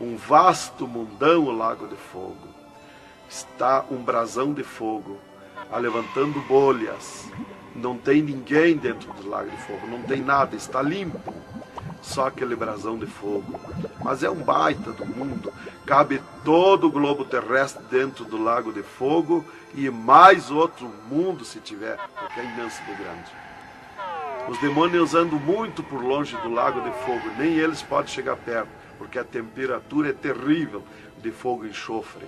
um vasto mundão o lago de fogo. Está um brasão de fogo, levantando bolhas. Não tem ninguém dentro do lago de fogo, não tem nada, está limpo. só aquele brasão de fogo. Mas é um baita do mundo. Cabe todo o globo terrestre dentro do lago de fogo e mais outro mundo se tiver, porque é imenso de grande. Os demônios andam muito por longe do lago de fogo, nem eles podem chegar perto, porque a temperatura é terrível de fogo e enxofre.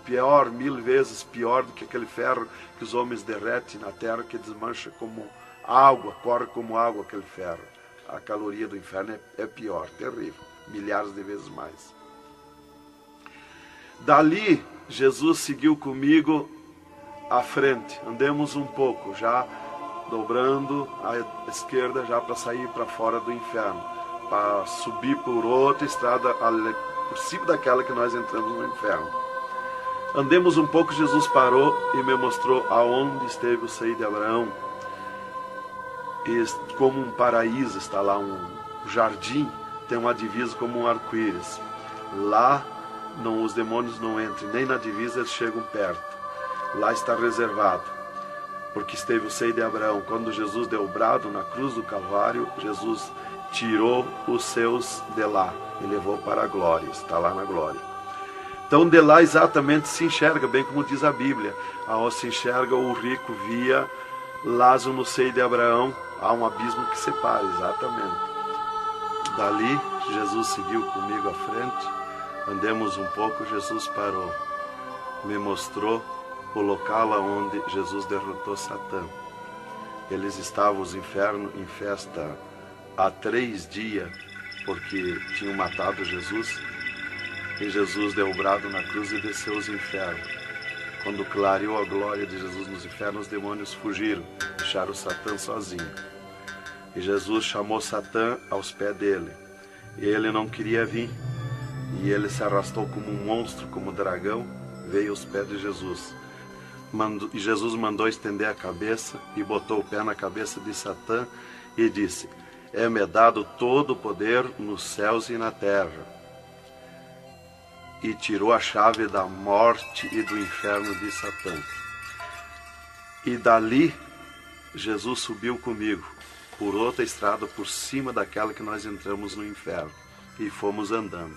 Pior, 1000 vezes pior do que aquele ferro que os homens derretem na terra, que desmancha como água, corre como água aquele ferro. A caloria do inferno é pior, terrível, milhares de vezes mais. Dali, Jesus seguiu comigo à frente. Andemos um pouco, já dobrando à esquerda, já para sair para fora do inferno, para subir por outra estrada, por cima daquela que nós entramos no inferno. Andemos um pouco, Jesus parou e me mostrou aonde esteve o seio de Abraão. E como um paraíso está lá, um jardim, tem uma divisa como um arco-íris. Lá os demônios não entram, nem na divisa eles chegam perto. Lá está reservado, porque esteve o seio de Abraão. Quando Jesus deu o brado na cruz do Calvário, Jesus tirou os seus de lá e levou para a glória, está lá na glória. Então de lá exatamente se enxerga, bem como diz a Bíblia, aonde se enxerga o rico via Lázaro no seio de Abraão, há um abismo que separa, exatamente. Dali Jesus seguiu comigo à frente, andemos um pouco, Jesus parou, me mostrou o local onde Jesus derrotou Satã. Eles estavam, os infernos, em festa há 3 dias, porque tinham matado Jesus, e Jesus deu o brado na cruz e desceu os infernos. Quando clareou a glória de Jesus nos infernos, os demônios fugiram, deixaram Satã sozinho. E Jesus chamou Satã aos pés dele, e ele não queria vir, e ele se arrastou como um monstro, como um dragão, veio aos pés de Jesus. E Jesus mandou estender a cabeça e botou o pé na cabeça de Satã e disse: é-me dado todo o poder nos céus e na terra. E tirou a chave da morte e do inferno de Satã. E dali Jesus subiu comigo por outra estrada por cima daquela que nós entramos no inferno, e fomos andando,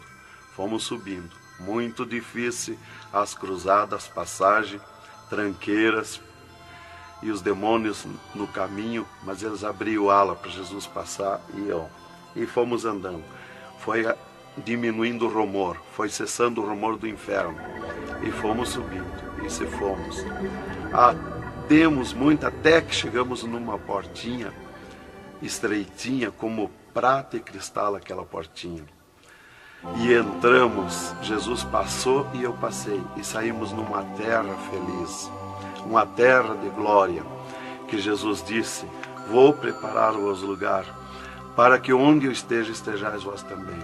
fomos subindo. Muito difícil as cruzadas, passagens, tranqueiras, e os demônios no caminho, mas eles abriam ala para Jesus passar e fomos andando. Foi diminuindo o rumor, foi cessando o rumor do inferno, e fomos subindo, e se fomos. Demos muito até que chegamos numa portinha estreitinha, como prata e cristal aquela portinha. E entramos, Jesus passou e eu passei, e saímos numa terra feliz, uma terra de glória, que Jesus disse: vou preparar-vos lugar, para que onde eu esteja, estejais vós também.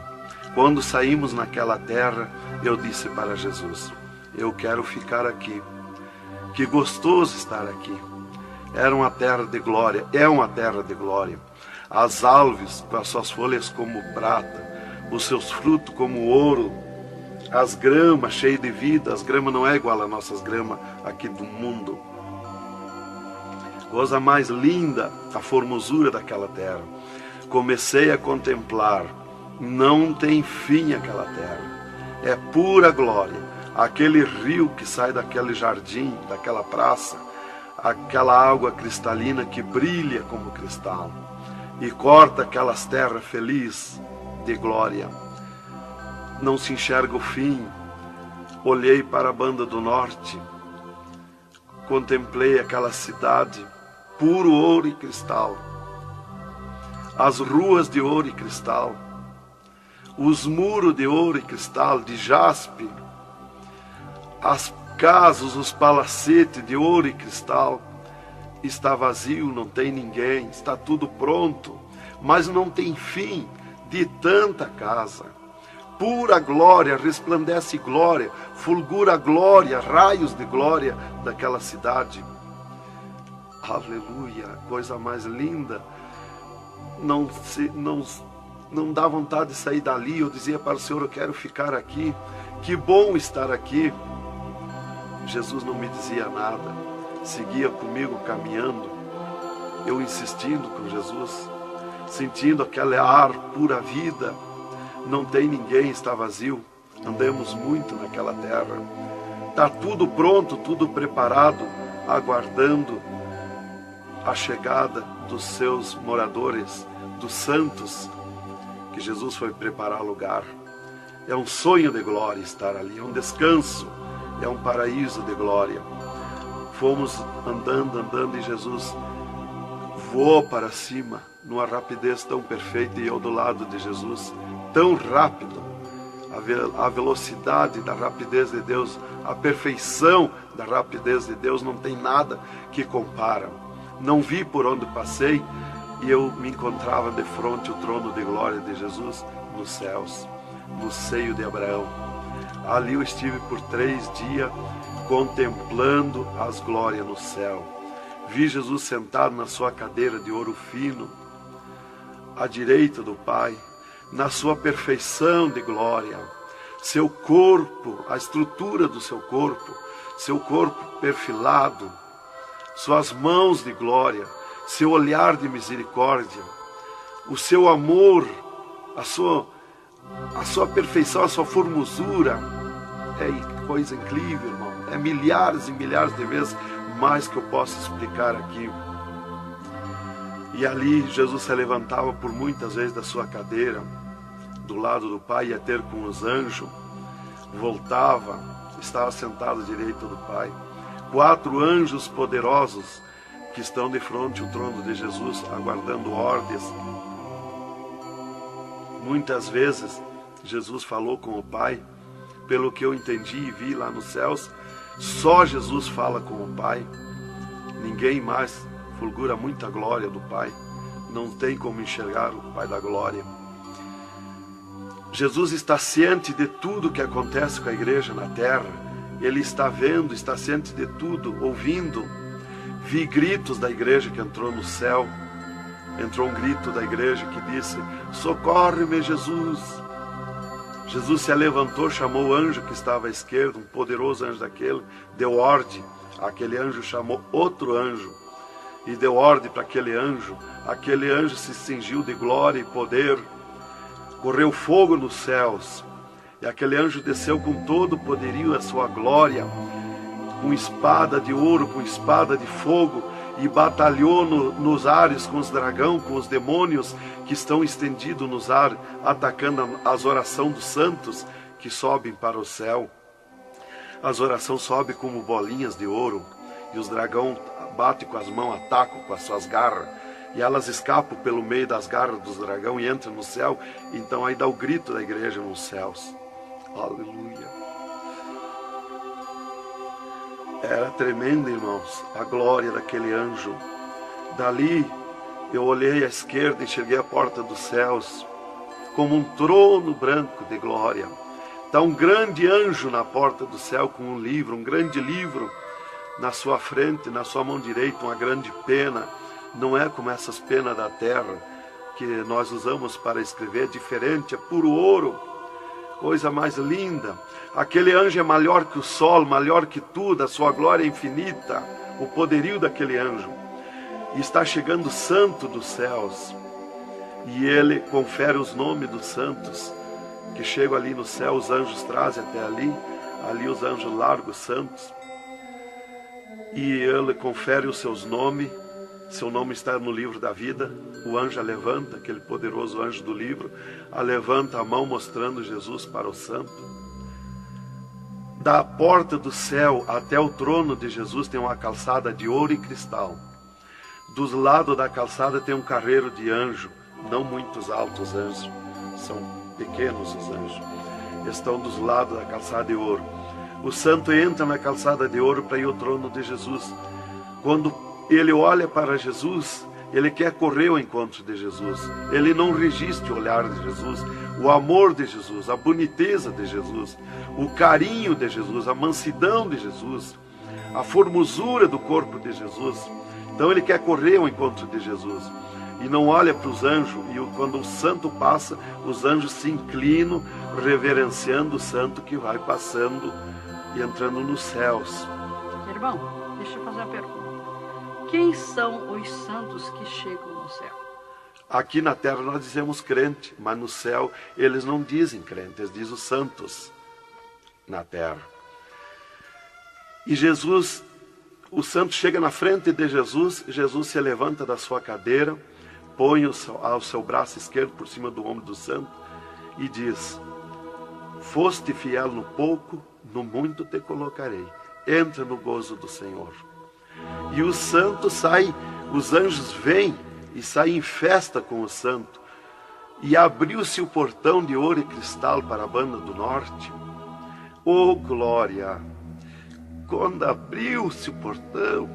Quando saímos naquela terra, eu disse para Jesus: eu quero ficar aqui, que gostoso estar aqui. Era uma terra de glória, é uma terra de glória. As árvores com as suas folhas como prata, os seus frutos como ouro, as gramas cheias de vida. As gramas não é igual às nossas gramas aqui do mundo. Coisa mais linda, a formosura daquela terra. Comecei a contemplar, não tem fim aquela terra, é pura glória. Aquele rio que sai daquele jardim, daquela praça, aquela água cristalina que brilha como cristal, e corta aquelas terras felizes de glória. Não se enxerga o fim. Olhei para a banda do norte, contemplei aquela cidade, puro ouro e cristal, as ruas de ouro e cristal, os muros de ouro e cristal, de jaspe, as casas, os palacetes de ouro e cristal. Está vazio, não tem ninguém, está tudo pronto, mas não tem fim de tanta casa. Pura glória, resplandece glória, fulgura glória, raios de glória daquela cidade. Aleluia, coisa mais linda. Não dá vontade de sair dali. Eu dizia para o Senhor: eu quero ficar aqui, que bom estar aqui. Jesus não me dizia nada, seguia comigo caminhando, eu insistindo com Jesus. sentindo aquele ar pura vida. Não tem ninguém, está vazio. Andamos muito naquela terra. Está tudo pronto, tudo preparado, aguardando a chegada dos seus moradores, dos santos, que Jesus foi preparar lugar. É um sonho de glória estar ali, é um descanso, é um paraíso de glória. Fomos andando e Jesus voou para cima, numa rapidez tão perfeita, e eu do lado de Jesus, tão rápido. A velocidade da rapidez de Deus, a perfeição da rapidez de Deus, não tem nada que compara. Não vi por onde passei, e eu me encontrava de frente ao trono de glória de Jesus nos céus, no seio de Abraão. Ali eu estive por 3 dias contemplando as glórias no céu. Vi Jesus sentado na sua cadeira de ouro fino, à direita do Pai, na sua perfeição de glória. Seu corpo, a estrutura do seu corpo perfilado, suas mãos de glória, seu olhar de misericórdia, o seu amor, a sua perfeição, a sua formosura. É coisa incrível, irmão. É milhares e milhares de vezes mais que eu posso explicar aqui. E ali Jesus se levantava por muitas vezes da sua cadeira, do lado do Pai, ia ter com os anjos, voltava, estava sentado à direita do Pai. 4 anjos poderosos que estão de frente ao trono de Jesus, aguardando ordens. Muitas vezes Jesus falou com o Pai, pelo que eu entendi e vi lá nos céus, só Jesus fala com o Pai, ninguém mais. Fulgura muita glória do Pai, não tem como enxergar o Pai da glória. Jesus está ciente de tudo que acontece com a igreja na terra, Ele está vendo, está ciente de tudo, ouvindo. Vi gritos da igreja que entrou no céu, entrou um grito da igreja que disse: socorre-me, Jesus. Jesus se levantou, chamou o anjo que estava à esquerda, um poderoso anjo daquele, deu ordem. Aquele anjo chamou outro anjo e deu ordem para aquele anjo se cingiu de glória e poder, correu fogo nos céus, e aquele anjo desceu com todo o poderio a sua glória, com espada de ouro, com espada de fogo, e batalhou nos ares com os dragões, com os demônios que estão estendidos nos ares, atacando as orações dos santos que sobem para o céu. As orações sobem como bolinhas de ouro, e os dragões batem com as mãos, atacam com as suas garras, e elas escapam pelo meio das garras dos dragões e entram no céu. Então aí dá o grito da igreja nos céus. Aleluia. Era tremendo, irmãos, a glória daquele anjo. Dali eu olhei à esquerda e enxerguei a porta dos céus, como um trono branco de glória. Está um grande anjo na porta do céu com um livro, um grande livro na sua frente, na sua mão direita, uma grande pena. Não é como essas penas da terra que nós usamos para escrever, é diferente, é puro ouro, coisa mais linda. Aquele anjo é maior que o sol, maior que tudo, a sua glória é infinita, o poderio daquele anjo. E está chegando o santo dos céus, e ele confere os nomes dos santos que chegam ali no céu. Os anjos trazem até ali os anjos largos santos, e ele confere os seus nomes. Seu nome está no livro da vida. O anjo a levanta, aquele poderoso anjo do livro, a levanta a mão mostrando Jesus para o santo. Da porta do céu até o trono de Jesus tem uma calçada de ouro e cristal. Dos lados da calçada tem um carreiro de anjo, não muitos altos anjos, são pequenos os anjos. Estão dos lados da calçada de ouro. O santo entra na calçada de ouro para ir ao trono de Jesus. Quando ele olha para Jesus, ele quer correr ao encontro de Jesus. Ele não resiste o olhar de Jesus, o amor de Jesus, a boniteza de Jesus, o carinho de Jesus, a mansidão de Jesus, a formosura do corpo de Jesus. Então ele quer correr ao encontro de Jesus e não olha para os anjos. E quando o santo passa, os anjos se inclinam, reverenciando o santo que vai passando e entrando nos céus. Irmão, deixa eu fazer uma pergunta. Quem são os santos que chegam no céu? Aqui na terra nós dizemos crente, mas no céu eles não dizem crente, eles dizem os santos na terra. E Jesus, o santo chega na frente de Jesus, Jesus se levanta da sua cadeira, põe o seu braço esquerdo por cima do ombro do santo e diz: foste fiel no pouco, no muito te colocarei. Entra no gozo do Senhor. E o santo sai, os anjos vêm e saem em festa com o santo. E abriu-se o portão de ouro e cristal para a banda do norte. Oh, glória! Quando abriu-se o portão,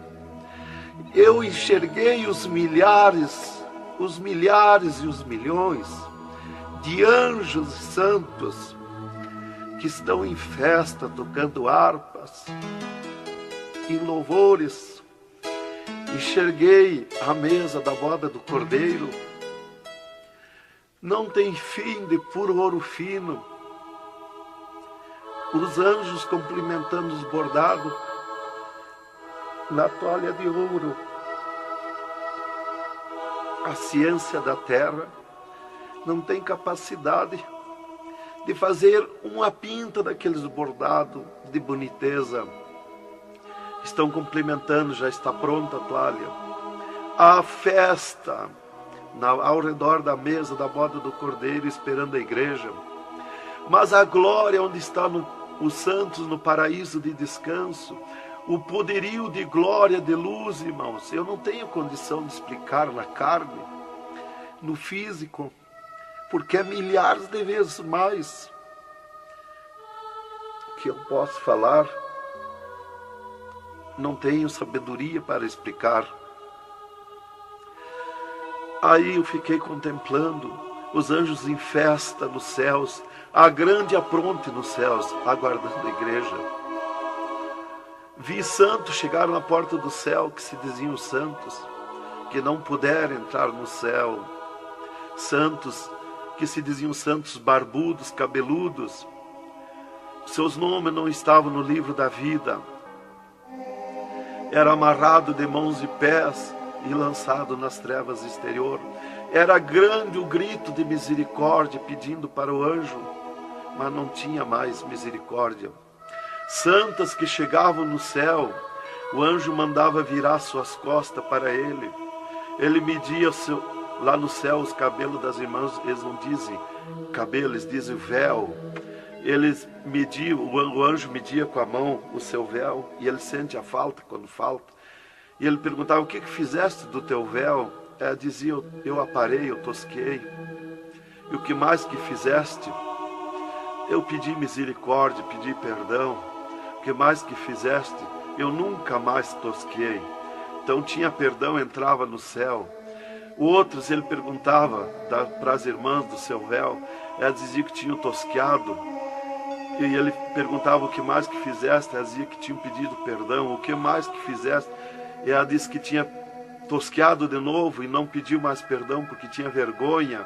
eu enxerguei os milhares e os milhões de anjos e santos que estão em festa, tocando harpas, em louvores. Enxerguei a mesa da boda do Cordeiro, não tem fim, de puro ouro fino. Os anjos cumprimentando os bordados na toalha de ouro. A ciência da terra não tem capacidade de fazer uma pinta daqueles bordados de boniteza. Estão cumprimentando, já está pronta a toalha. A festa ao redor da mesa da boda do Cordeiro, esperando a igreja. Mas a glória onde estão os santos no paraíso de descanso, o poderio de glória, de luz, irmãos, eu não tenho condição de explicar na carne, no físico, porque é milhares de vezes mais que eu posso falar. Não tenho sabedoria para explicar. Aí eu fiquei contemplando os anjos em festa nos céus, a grande apronte nos céus, aguardando a igreja. Vi santos chegar na porta do céu, que se diziam santos, que não puderam entrar no céu. Santos que se diziam santos barbudos, cabeludos. Seus nomes não estavam no livro da vida. Era amarrado de mãos e pés e lançado nas trevas exterior. Era grande o grito de misericórdia pedindo para o anjo, mas não tinha mais misericórdia. Santas que chegavam no céu, o anjo mandava virar suas costas para ele. Ele media lá no céu os cabelos das irmãs, eles não dizem cabelo, eles dizem véu. Eles mediam, o anjo media com a mão o seu véu, e ele sente a falta quando falta. E ele perguntava: o que fizeste do teu véu? Ela dizia: eu aparei, eu tosquei. E o que mais que fizeste? Eu pedi misericórdia, pedi perdão. O que mais que fizeste? Eu nunca mais tosquei. Então tinha perdão, entrava no céu. Outros ele perguntava para as irmãs do seu véu, elas diziam que tinham tosqueado. E ele perguntava: o que mais que fizeste? Ela dizia que tinham pedido perdão. O que mais que fizeste? E ela disse que tinha tosqueado de novo e não pediu mais perdão porque tinha vergonha.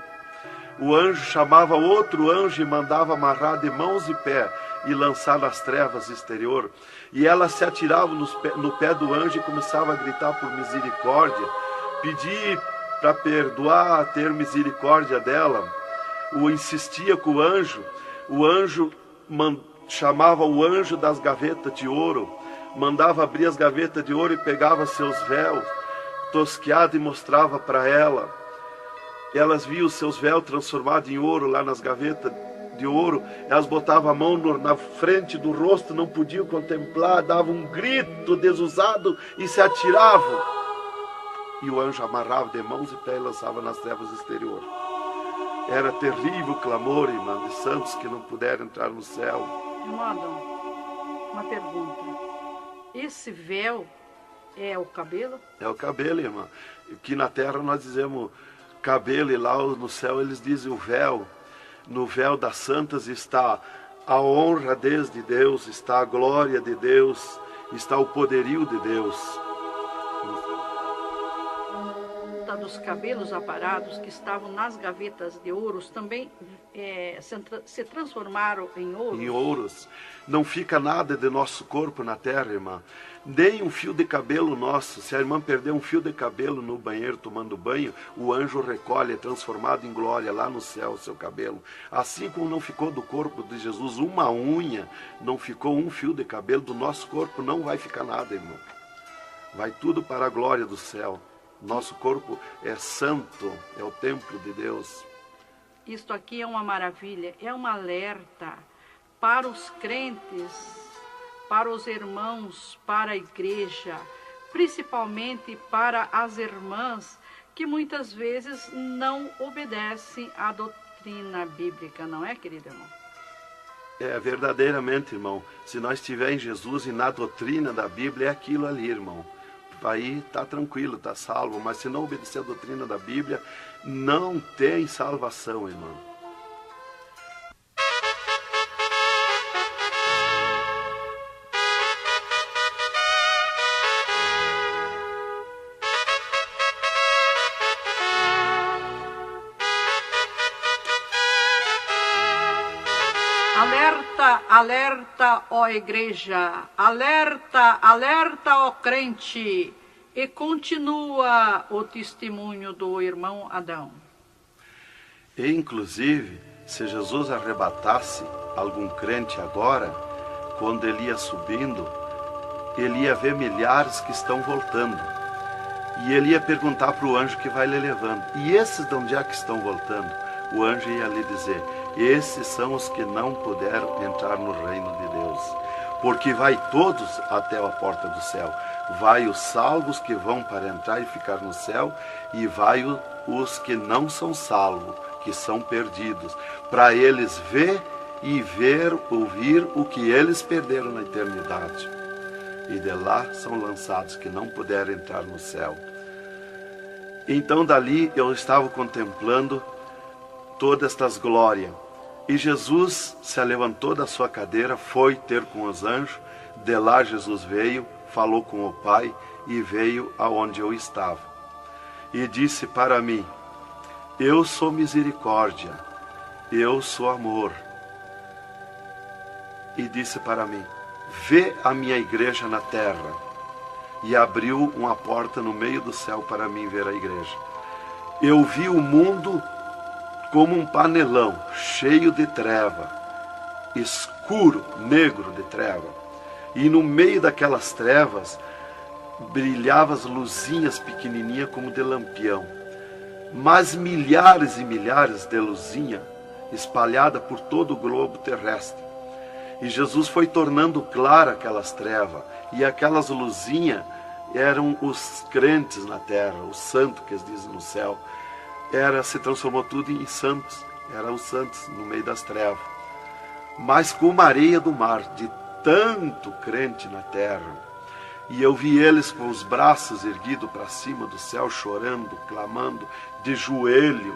O anjo chamava outro anjo e mandava amarrar de mãos e pé e lançar nas trevas exterior. E ela se atirava no pé do anjo e começava a gritar por misericórdia, pedir para perdoar, ter misericórdia dela. Insistia com o anjo chamava o anjo das gavetas de ouro, mandava abrir as gavetas de ouro e pegava seus véus tosqueados e mostrava para ela. Elas viam os seus véus transformados em ouro lá nas gavetas de ouro. Elas botavam a mão na frente do rosto, não podiam contemplar, davam um grito desusado e se atiravam. E o anjo amarrava de mãos e pés e lançava nas trevas exterior. Era terrível o clamor, irmã, de santos que não puderam entrar no céu. Irmão, uma pergunta. Esse véu é o cabelo? É o cabelo, irmã. Aqui na terra nós dizemos cabelo, e lá no céu eles dizem o véu. No véu das santas está a honra de Deus, está a glória de Deus, está o poderio de Deus. volta dos cabelos aparados que estavam nas gavetas de ouros também se transformaram em ouros? Em ouros. Não fica nada de nosso corpo na terra, irmã. Nem um fio de cabelo nosso. Se a irmã perder um fio de cabelo no banheiro tomando banho, o anjo recolhe, é transformado em glória lá no céu o seu cabelo. Assim como não ficou do corpo de Jesus uma unha, não ficou um fio de cabelo, do nosso corpo não vai ficar nada, irmão. Vai tudo para a glória do céu. Nosso corpo é santo, é o templo de Deus. Isto aqui é uma maravilha, é um alerta para os crentes, para os irmãos, para a igreja, principalmente para as irmãs que muitas vezes não obedecem à doutrina bíblica, não é, querido irmão? É, verdadeiramente, irmão. Se nós estivermos em Jesus e na doutrina da Bíblia, é aquilo ali, irmão. Aí está tranquilo, está salvo. Mas se não obedecer a doutrina da Bíblia, não tem salvação, irmão. Alerta, alerta, ó igreja, alerta, alerta, ó crente, e continua o testemunho do irmão Adão. E, inclusive, se Jesus arrebatasse algum crente agora, quando ele ia subindo, ele ia ver milhares que estão voltando. E ele ia perguntar para o anjo que vai lhe levando. E esses de onde é que estão voltando? O anjo ia lhe dizer: esses são os que não puderam entrar no reino de Deus. Porque vai todos até a porta do céu. Vai os salvos que vão para entrar e ficar no céu, e vai os que não são salvos, que são perdidos, para eles ver e ouvir o que eles perderam na eternidade. E de lá são lançados que não puderam entrar no céu. Então dali eu estava contemplando todas estas glórias. E Jesus se levantou da sua cadeira, foi ter com os anjos. De lá Jesus veio, falou com o Pai e veio aonde eu estava. E disse para mim: eu sou misericórdia, eu sou amor. E disse para mim: vê a minha igreja na terra. E abriu uma porta no meio do céu para mim ver a igreja. Eu vi o mundo como um panelão, cheio de treva, escuro, negro de treva. E no meio daquelas trevas, brilhavam as luzinhas pequenininhas como de lampião. Mas milhares e milhares de luzinhas espalhadas por todo o globo terrestre. E Jesus foi tornando clara aquelas trevas. E aquelas luzinhas eram os crentes na terra, os santos que eles dizem no céu. Se transformou tudo em santos. Eram os santos no meio das trevas. Mas como a areia do mar, de tanto crente na terra. E eu vi eles com os braços erguidos para cima do céu, chorando, clamando, de joelho.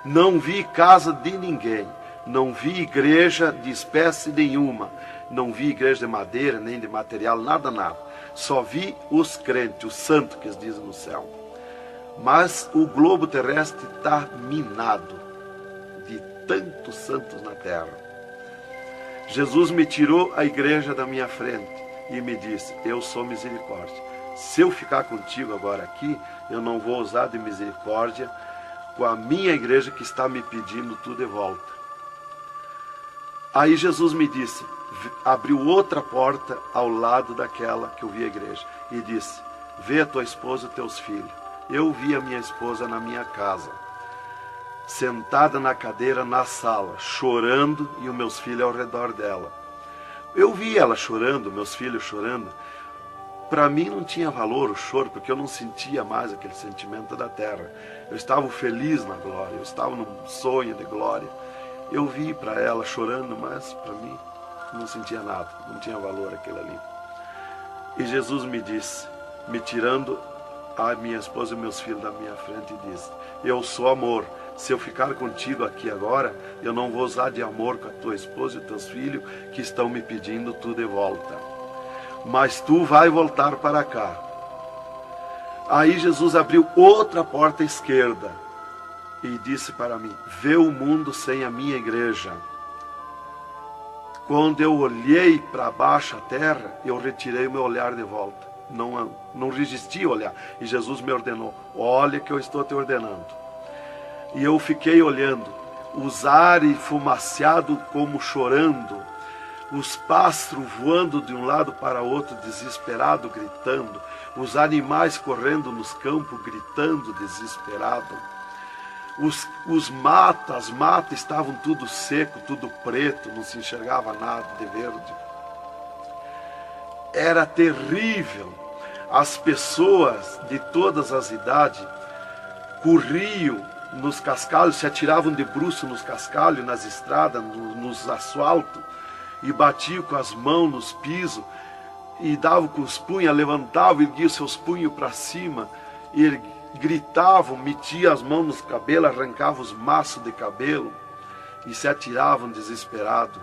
Não vi casa de ninguém. Não vi igreja de espécie nenhuma. Não vi igreja de madeira, nem de material, nada, nada. Só vi os crentes, os santos que eles dizem no céu. Mas o globo terrestre está minado de tantos santos na terra. Jesus me tirou a igreja da minha frente e me disse: eu sou misericórdia. Se eu ficar contigo agora aqui, eu não vou usar de misericórdia com a minha igreja que está me pedindo tudo de volta. Aí Jesus me disse, abriu outra porta ao lado daquela que eu vi a igreja e disse: vê a tua esposa e teus filhos. Eu vi a minha esposa na minha casa, sentada na cadeira na sala, chorando, e os meus filhos ao redor dela. Eu vi ela chorando, meus filhos chorando. Para mim não tinha valor o choro, porque eu não sentia mais aquele sentimento da terra. Eu estava feliz na glória, eu estava num sonho de glória. Eu vi para ela chorando, mas para mim não sentia nada, não tinha valor aquilo ali. E Jesus me disse, me tirando a minha esposa e meus filhos da minha frente, e disse: eu sou amor. Se eu ficar contigo aqui agora, eu não vou usar de amor com a tua esposa e teus filhos que estão me pedindo tu de volta. Mas tu vai voltar para cá. Aí Jesus abriu outra porta à esquerda e disse para mim: vê o mundo sem a minha igreja. Quando eu olhei para baixo a terra, eu retirei o meu olhar de volta. Não resisti a olhar. E Jesus me ordenou: olha que eu estou te ordenando. E eu fiquei olhando, os ares fumaciados como chorando, os pássaros voando de um lado para outro, desesperado, gritando, os animais correndo nos campos, gritando, desesperado. As matas estavam tudo seco, tudo preto, não se enxergava nada de verde. Era terrível. As pessoas de todas as idades corriam nos cascalhos, se atiravam de bruços nos cascalhos, nas estradas, nos asfaltos, e batiam com as mãos nos pisos, e davam com os punhos, levantavam, erguiam seus punhos para cima, e gritavam, metiam as mãos nos cabelos, arrancavam os maços de cabelo, e se atiravam desesperados.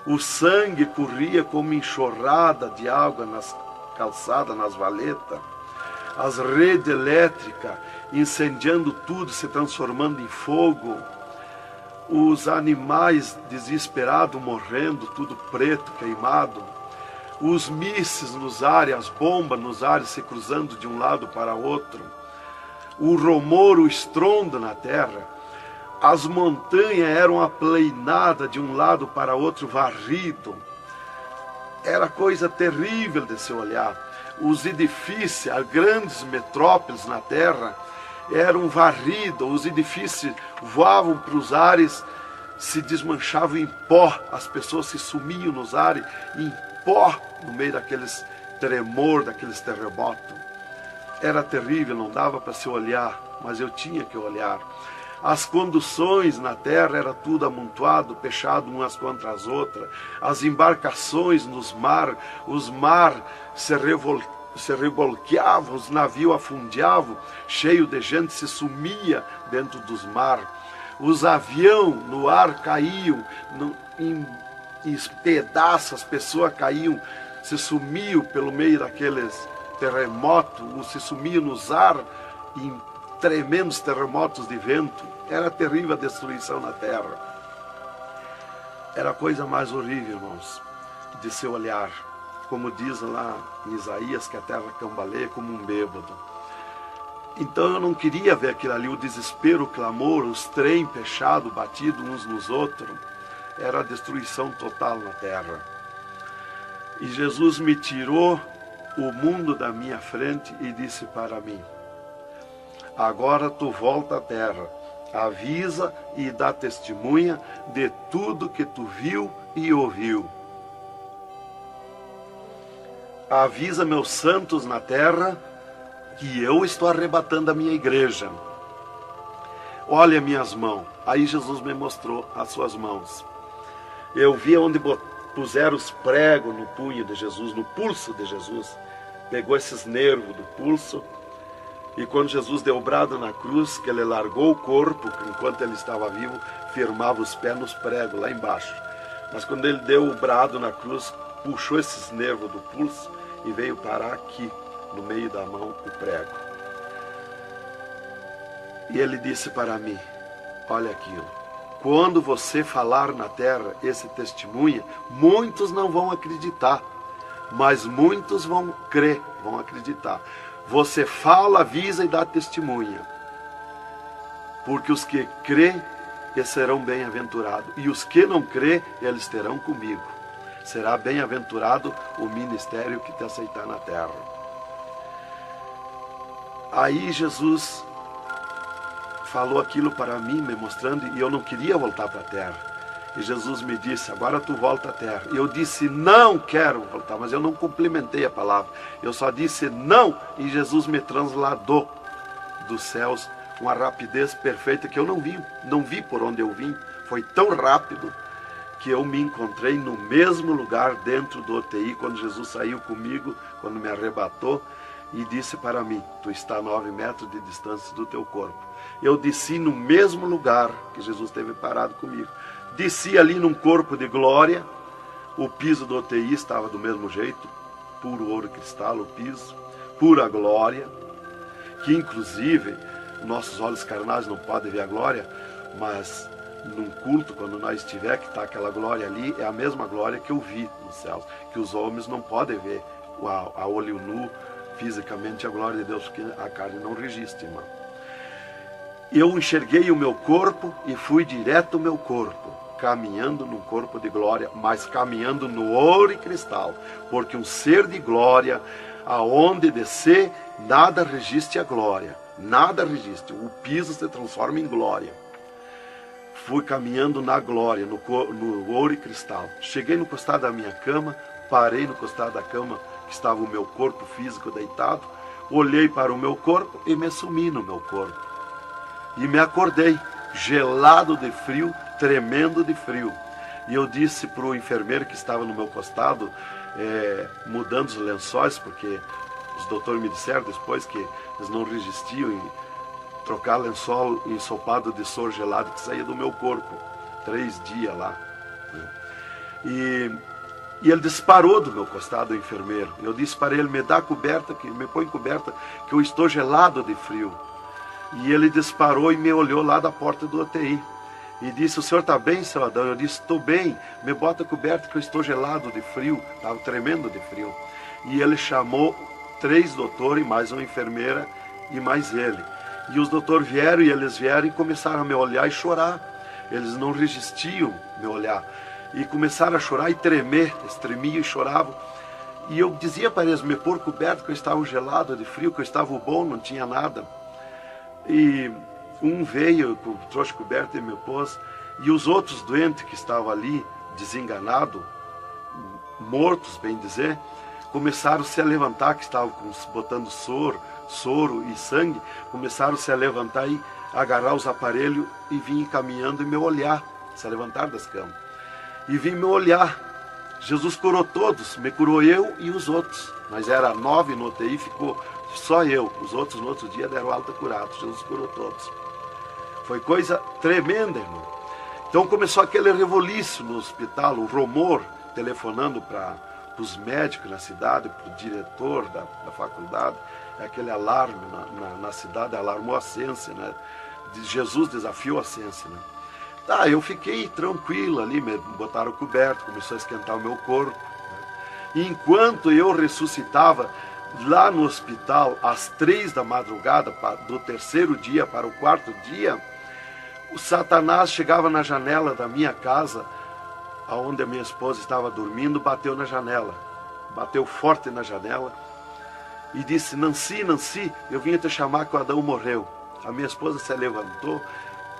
O sangue corria como enxurrada de água nas calçadas, nas valetas. As redes elétricas incendiando tudo, se transformando em fogo. Os animais desesperados morrendo, tudo preto, queimado. Os mísseis nos ares, as bombas nos ares se cruzando de um lado para outro. O rumor, o estrondo na terra. As montanhas eram aplainadas de um lado para outro, varrido. Era coisa terrível de se olhar. Os edifícios, as grandes metrópoles na terra, eram varridos. Os edifícios voavam para os ares, se desmanchavam em pó. As pessoas se sumiam nos ares em pó, no meio daqueles tremor, daqueles terremotos. Era terrível, não dava para se olhar, mas eu tinha que olhar. As conduções na terra era tudo amontoado, fechado umas contra as outras. As embarcações nos mar, os mar se revolqueavam, os navios afundiavam, cheio de gente, se sumia dentro dos mar. Os aviões no ar caíam em pedaços, as pessoas caíam, se sumiam pelo meio daqueles terremotos, se sumiam nos ar em tremendos terremotos de vento. Era terrível a destruição na terra. Era a coisa mais horrível, irmãos, de se olhar. Como diz lá em Isaías, que a terra cambaleia como um bêbado. Então eu não queria ver aquilo ali, o desespero, o clamor, os trem fechados, batidos uns nos outros. Era a destruição total na terra. E Jesus me tirou o mundo da minha frente e disse para mim: agora tu volta à terra, avisa e dá testemunha de tudo que tu viu e ouviu. Avisa meus santos na terra que eu estou arrebatando a minha igreja. Olha minhas mãos. Aí Jesus me mostrou as suas mãos. Eu vi onde puseram os pregos no punho de Jesus, no pulso de Jesus. Pegou esses nervos do pulso. E quando Jesus deu o brado na cruz, que ele largou o corpo, enquanto ele estava vivo, firmava os pés nos pregos lá embaixo. Mas quando ele deu o brado na cruz, puxou esses nervos do pulso e veio parar aqui, no meio da mão, o prego. E ele disse para mim: olha aqui, quando você falar na terra esse testemunho, muitos não vão acreditar, mas muitos vão crer, vão acreditar. Você fala, avisa e dá testemunha. Porque os que crêem, eles serão bem-aventurados. E os que não crêem, eles terão comigo. Será bem-aventurado o ministério que te aceitar na terra. Aí Jesus falou aquilo para mim, me mostrando, e eu não queria voltar para a terra. E Jesus me disse: agora tu volta à terra. E eu disse: não quero voltar, mas eu não complementei a palavra. Eu só disse não, e Jesus me transladou dos céus com uma rapidez perfeita que eu não vi por onde eu vim. Foi tão rápido que eu me encontrei no mesmo lugar dentro do UTI, quando Jesus saiu comigo, quando me arrebatou, e disse para mim: tu está a 9 metros de distância do teu corpo. Eu desci no mesmo lugar que Jesus esteve parado comigo. Desci ali num corpo de glória. O piso do UTI estava do mesmo jeito, puro ouro cristal o piso, pura glória. que inclusive nossos olhos carnais não podem ver a glória, mas num culto, quando nós estiver, que está aquela glória ali, é a mesma glória que eu vi nos céus, que os homens não podem ver a olho nu, fisicamente, a glória de Deus, porque a carne não resiste, irmão. Eu enxerguei o meu corpo e fui direto ao meu corpo, caminhando num corpo de glória, mas caminhando no ouro e cristal, porque um ser de glória, aonde descer, nada resiste a glória, nada resiste, o piso se transforma em glória. Fui caminhando na glória, no ouro e cristal. Cheguei no costado da minha cama, parei no costado da cama, que estava o meu corpo físico deitado, olhei para o meu corpo e me sumi no meu corpo. E me acordei, gelado de frio, tremendo de frio. E eu disse para o enfermeiro que estava no meu costado, mudando os lençóis, porque os doutores me disseram depois que eles não resistiam em trocar lençol ensopado de soro gelado que saía do meu corpo. 3 dias lá. E ele disparou do meu costado, o enfermeiro. Eu disse para ele, me dá coberta, me põe coberta, que eu estou gelado de frio. E ele disparou e me olhou lá da porta do UTI. E disse, o senhor está bem, seu Adão? Eu disse, estou bem, me bota coberta que eu estou gelado de frio. Estava tremendo de frio. E ele chamou 3 doutores, mais uma enfermeira e mais ele. E os doutores vieram, e eles vieram e começaram a me olhar e chorar. Eles não resistiam me olhar. E começaram a chorar e tremer, eles tremiam e choravam. E eu dizia para eles me pôr coberto, que eu estava gelado de frio, que eu estava bom, não tinha nada. E um veio, trouxe coberto e me pôs. E os outros doentes que estavam ali, desenganados, mortos, bem dizer, começaram a se levantar, que estavam botando soro e sangue, começaram a se levantar e agarrar os aparelhos e vir caminhando e me olhar, se levantar das camas. E vim me olhar. Jesus curou todos, me curou eu e os outros. Mas era 9 no UTI, ficou só eu. Os outros no outro dia deram alta curados. Jesus curou todos. Foi coisa tremenda, irmão. Então começou aquele revoluíço no hospital, o rumor, telefonando para os médicos na cidade, para o diretor da faculdade, aquele alarme na cidade, alarmou a ciência, né? Jesus desafiou a ciência, né? Tá, eu fiquei tranquilo ali, me botaram coberto, começou a esquentar o meu corpo, né? E enquanto eu ressuscitava lá no hospital, às 3 da madrugada, do 3º dia para o 4º dia, o Satanás chegava na janela da minha casa, onde a minha esposa estava dormindo, bateu na janela, bateu forte na janela, e disse, Nancy, Nancy, eu vim te chamar que o Adão morreu. A minha esposa se levantou,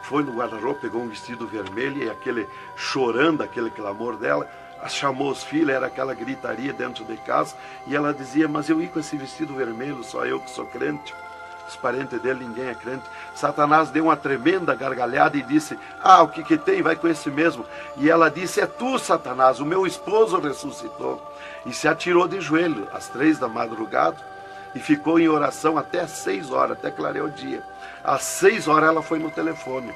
foi no guarda-roupa, pegou um vestido vermelho, e aquele chorando, aquele clamor dela, chamou os filhos, era aquela gritaria dentro de casa, e ela dizia, mas eu ia com esse vestido vermelho, só eu que sou crente, os parentes dele, ninguém é crente. Satanás deu uma tremenda gargalhada e disse, o que tem, vai com esse mesmo. E ela disse, é tu, Satanás, o meu esposo ressuscitou. E se atirou de joelho, às 3 da madrugada, e ficou em oração até às 6 horas, até clarear o dia. Às 6 horas ela foi no telefone,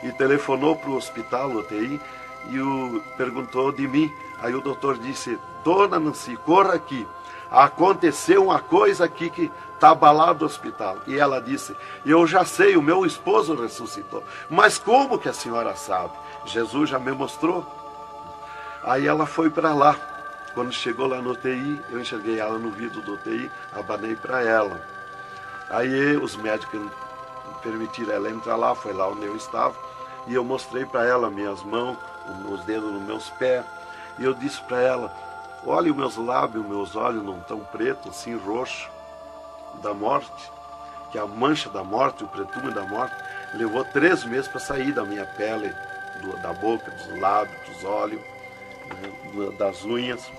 e telefonou para o hospital, UTI, e perguntou de mim. Aí o doutor disse, dona Nancy, corra aqui, aconteceu uma coisa aqui que está abalado o hospital. E ela disse, eu já sei, o meu esposo ressuscitou. Mas como que a senhora sabe? Jesus já me mostrou. Aí ela foi para lá. Quando chegou lá no UTI, eu enxerguei ela no vidro do UTI, abanei para ela. Aí os médicos permitiram ela entrar lá, foi lá onde eu estava, e eu mostrei para ela minhas mãos, os dedos nos meus pés, e eu disse para ela, olha os meus lábios, meus olhos não estão pretos, assim roxo, da morte, que a mancha da morte, o pretume da morte, levou 3 meses para sair da minha pele, da boca, dos lábios, dos olhos, das unhas,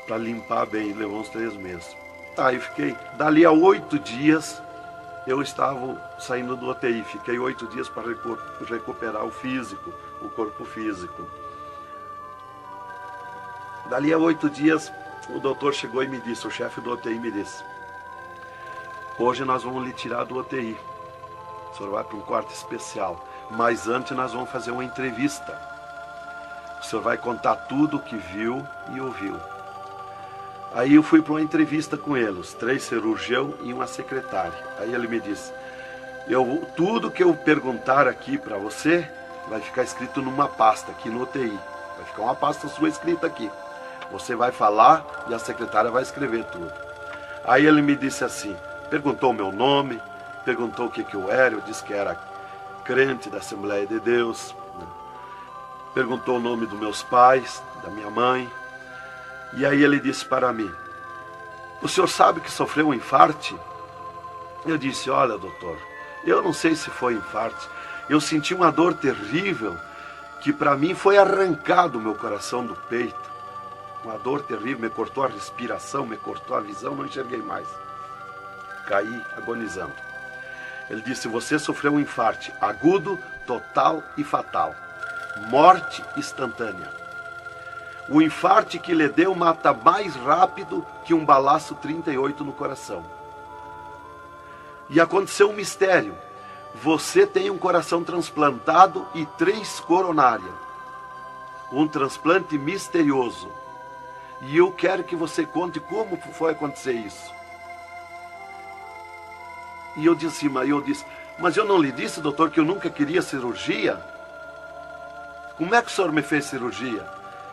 para limpar bem, levou uns 3 meses. Tá, eu fiquei, dali a 8 dias, eu estava saindo do UTI, fiquei 8 dias para recuperar o físico, o corpo físico. Dali a 8 dias, o doutor chegou e me disse, o chefe do UTI me disse, hoje nós vamos lhe tirar do UTI, o senhor vai para um quarto especial, mas antes nós vamos fazer uma entrevista. O senhor vai contar tudo o que viu e ouviu. Aí eu fui para uma entrevista com ele, os 3 cirurgiões e uma secretária. Aí ele me disse, tudo que eu perguntar aqui para você vai ficar escrito numa pasta aqui no UTI. Vai ficar uma pasta sua escrita aqui. Você vai falar e a secretária vai escrever tudo. Aí ele me disse assim, perguntou o meu nome, perguntou o que eu era, eu disse que era crente da Assembleia de Deus, né? Perguntou o nome dos meus pais, da minha mãe. E aí ele disse para mim, o senhor sabe que sofreu um infarte? Eu disse, olha doutor, eu não sei se foi infarte, eu senti uma dor terrível, que para mim foi arrancado o meu coração do peito. Uma dor terrível, me cortou a respiração, me cortou a visão, não enxerguei mais. Caí agonizando. Ele disse, você sofreu um infarte agudo, total e fatal. Morte instantânea. O infarte que lhe deu mata mais rápido que um balaço 38 no coração. E aconteceu um mistério. Você tem um coração transplantado e 3 coronárias. Um transplante misterioso. E eu quero que você conte como foi acontecer isso. E eu disse, mas eu não lhe disse, doutor, que eu nunca queria cirurgia? Como é que o senhor me fez cirurgia?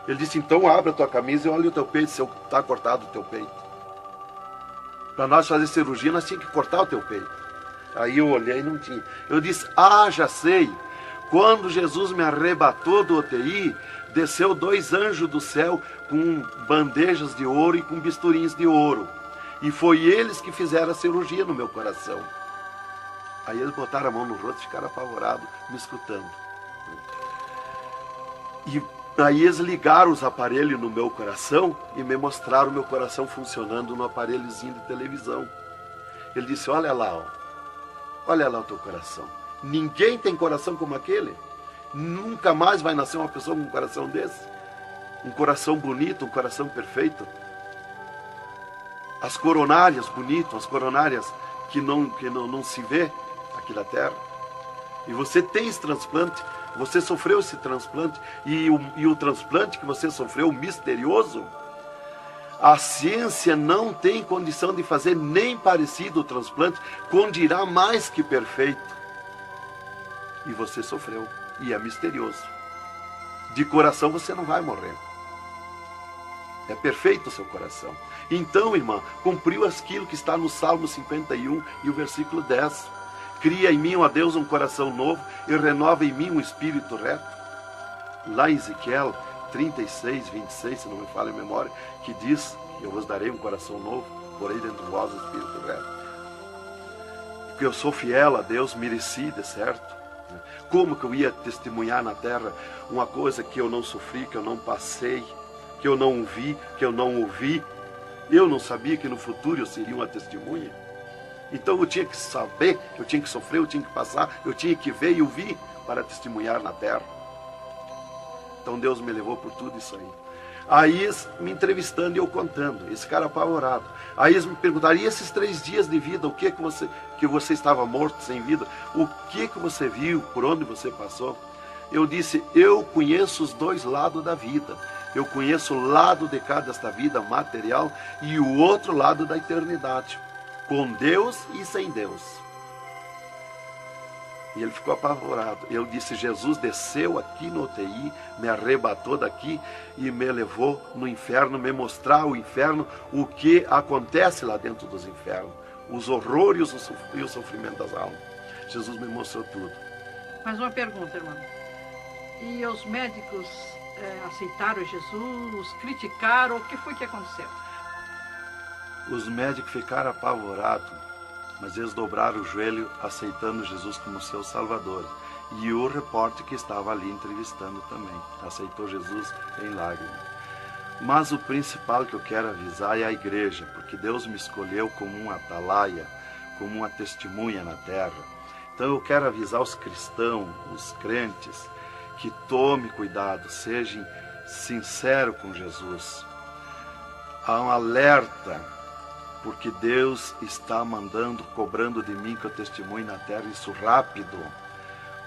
Ele disse, então abre a tua camisa e olha o teu peito, se está cortado o teu peito. Para nós fazer cirurgia, nós tínhamos que cortar o teu peito. Aí eu olhei e não tinha. Eu disse, já sei. Quando Jesus me arrebatou do UTI, desceu 2 anjos do céu com bandejas de ouro e com bisturins de ouro. E foi eles que fizeram a cirurgia no meu coração. Aí eles botaram a mão no rosto e ficaram apavorados, me escutando. E aí eles ligaram os aparelhos no meu coração e me mostraram o meu coração funcionando no aparelhozinho de televisão. Ele disse, olha lá o teu coração. Ninguém tem coração como aquele. Nunca mais vai nascer uma pessoa com um coração desse. Um coração bonito, um coração perfeito. As coronárias bonitas, as coronárias que não se vê aqui na terra. E você tem esse transplante, você sofreu esse transplante, e o transplante que você sofreu, misterioso, a ciência não tem condição de fazer nem parecido o transplante, com dirá mais que perfeito. E você sofreu, e é misterioso. De coração você não vai morrer. É perfeito o seu coração. Então, irmã, cumpriu aquilo que está no Salmo 51 e o versículo 10. Cria em mim, ó Deus, um coração novo e renova em mim um espírito reto. Lá em Ezequiel 36, 26, se não me falha a memória, que diz, eu vos darei um coração novo, porei dentro de vós o espírito reto. Porque eu sou fiel a Deus, mereci, de certo. Como que eu ia testemunhar na terra uma coisa que eu não sofri, que eu não passei, que eu não vi, que eu não ouvi? Eu não sabia que no futuro eu seria uma testemunha. Então eu tinha que saber, eu tinha que sofrer, eu tinha que passar, eu tinha que ver e ouvir para testemunhar na terra. Então Deus me levou por tudo isso aí. Aí eles me entrevistando e eu contando, esse cara apavorado. Aí eles me perguntaram, e esses 3 dias de vida, o que você estava morto, sem vida? O que você viu, por onde você passou? Eu disse, eu conheço os 2 lados da vida. Eu conheço o lado de cá desta vida material e o outro lado da eternidade, com Deus e sem Deus. E ele ficou apavorado. Eu disse, Jesus desceu aqui no UTI, me arrebatou daqui e me levou no inferno, me mostrar o inferno, o que acontece lá dentro dos infernos, os horrores e o sofrimento das almas. Jesus me mostrou tudo. Mais uma pergunta, irmão. E os médicos aceitaram Jesus, criticaram, o que foi que aconteceu? Os médicos ficaram apavorados, mas eles dobraram o joelho aceitando Jesus como seu Salvador. E o repórter que estava ali entrevistando também aceitou Jesus em lágrimas. Mas o principal que eu quero avisar é a igreja, porque Deus me escolheu como uma atalaia, como uma testemunha na terra. Então eu quero avisar os cristãos, os crentes, que tome cuidado, seja sincero com Jesus. Há um alerta, porque Deus está cobrando de mim que eu testemunhe na terra isso rápido,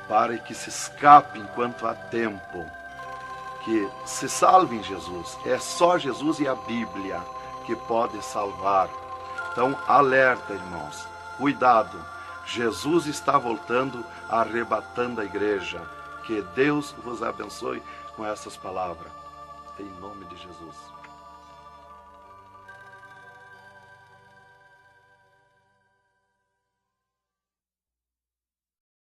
para que se escape enquanto há tempo, que se salve em Jesus. É só Jesus e a Bíblia. que pode salvar. Então, alerta, irmãos, cuidado, Jesus está voltando, arrebatando a igreja. Que Deus vos abençoe com essas palavras. Em nome de Jesus.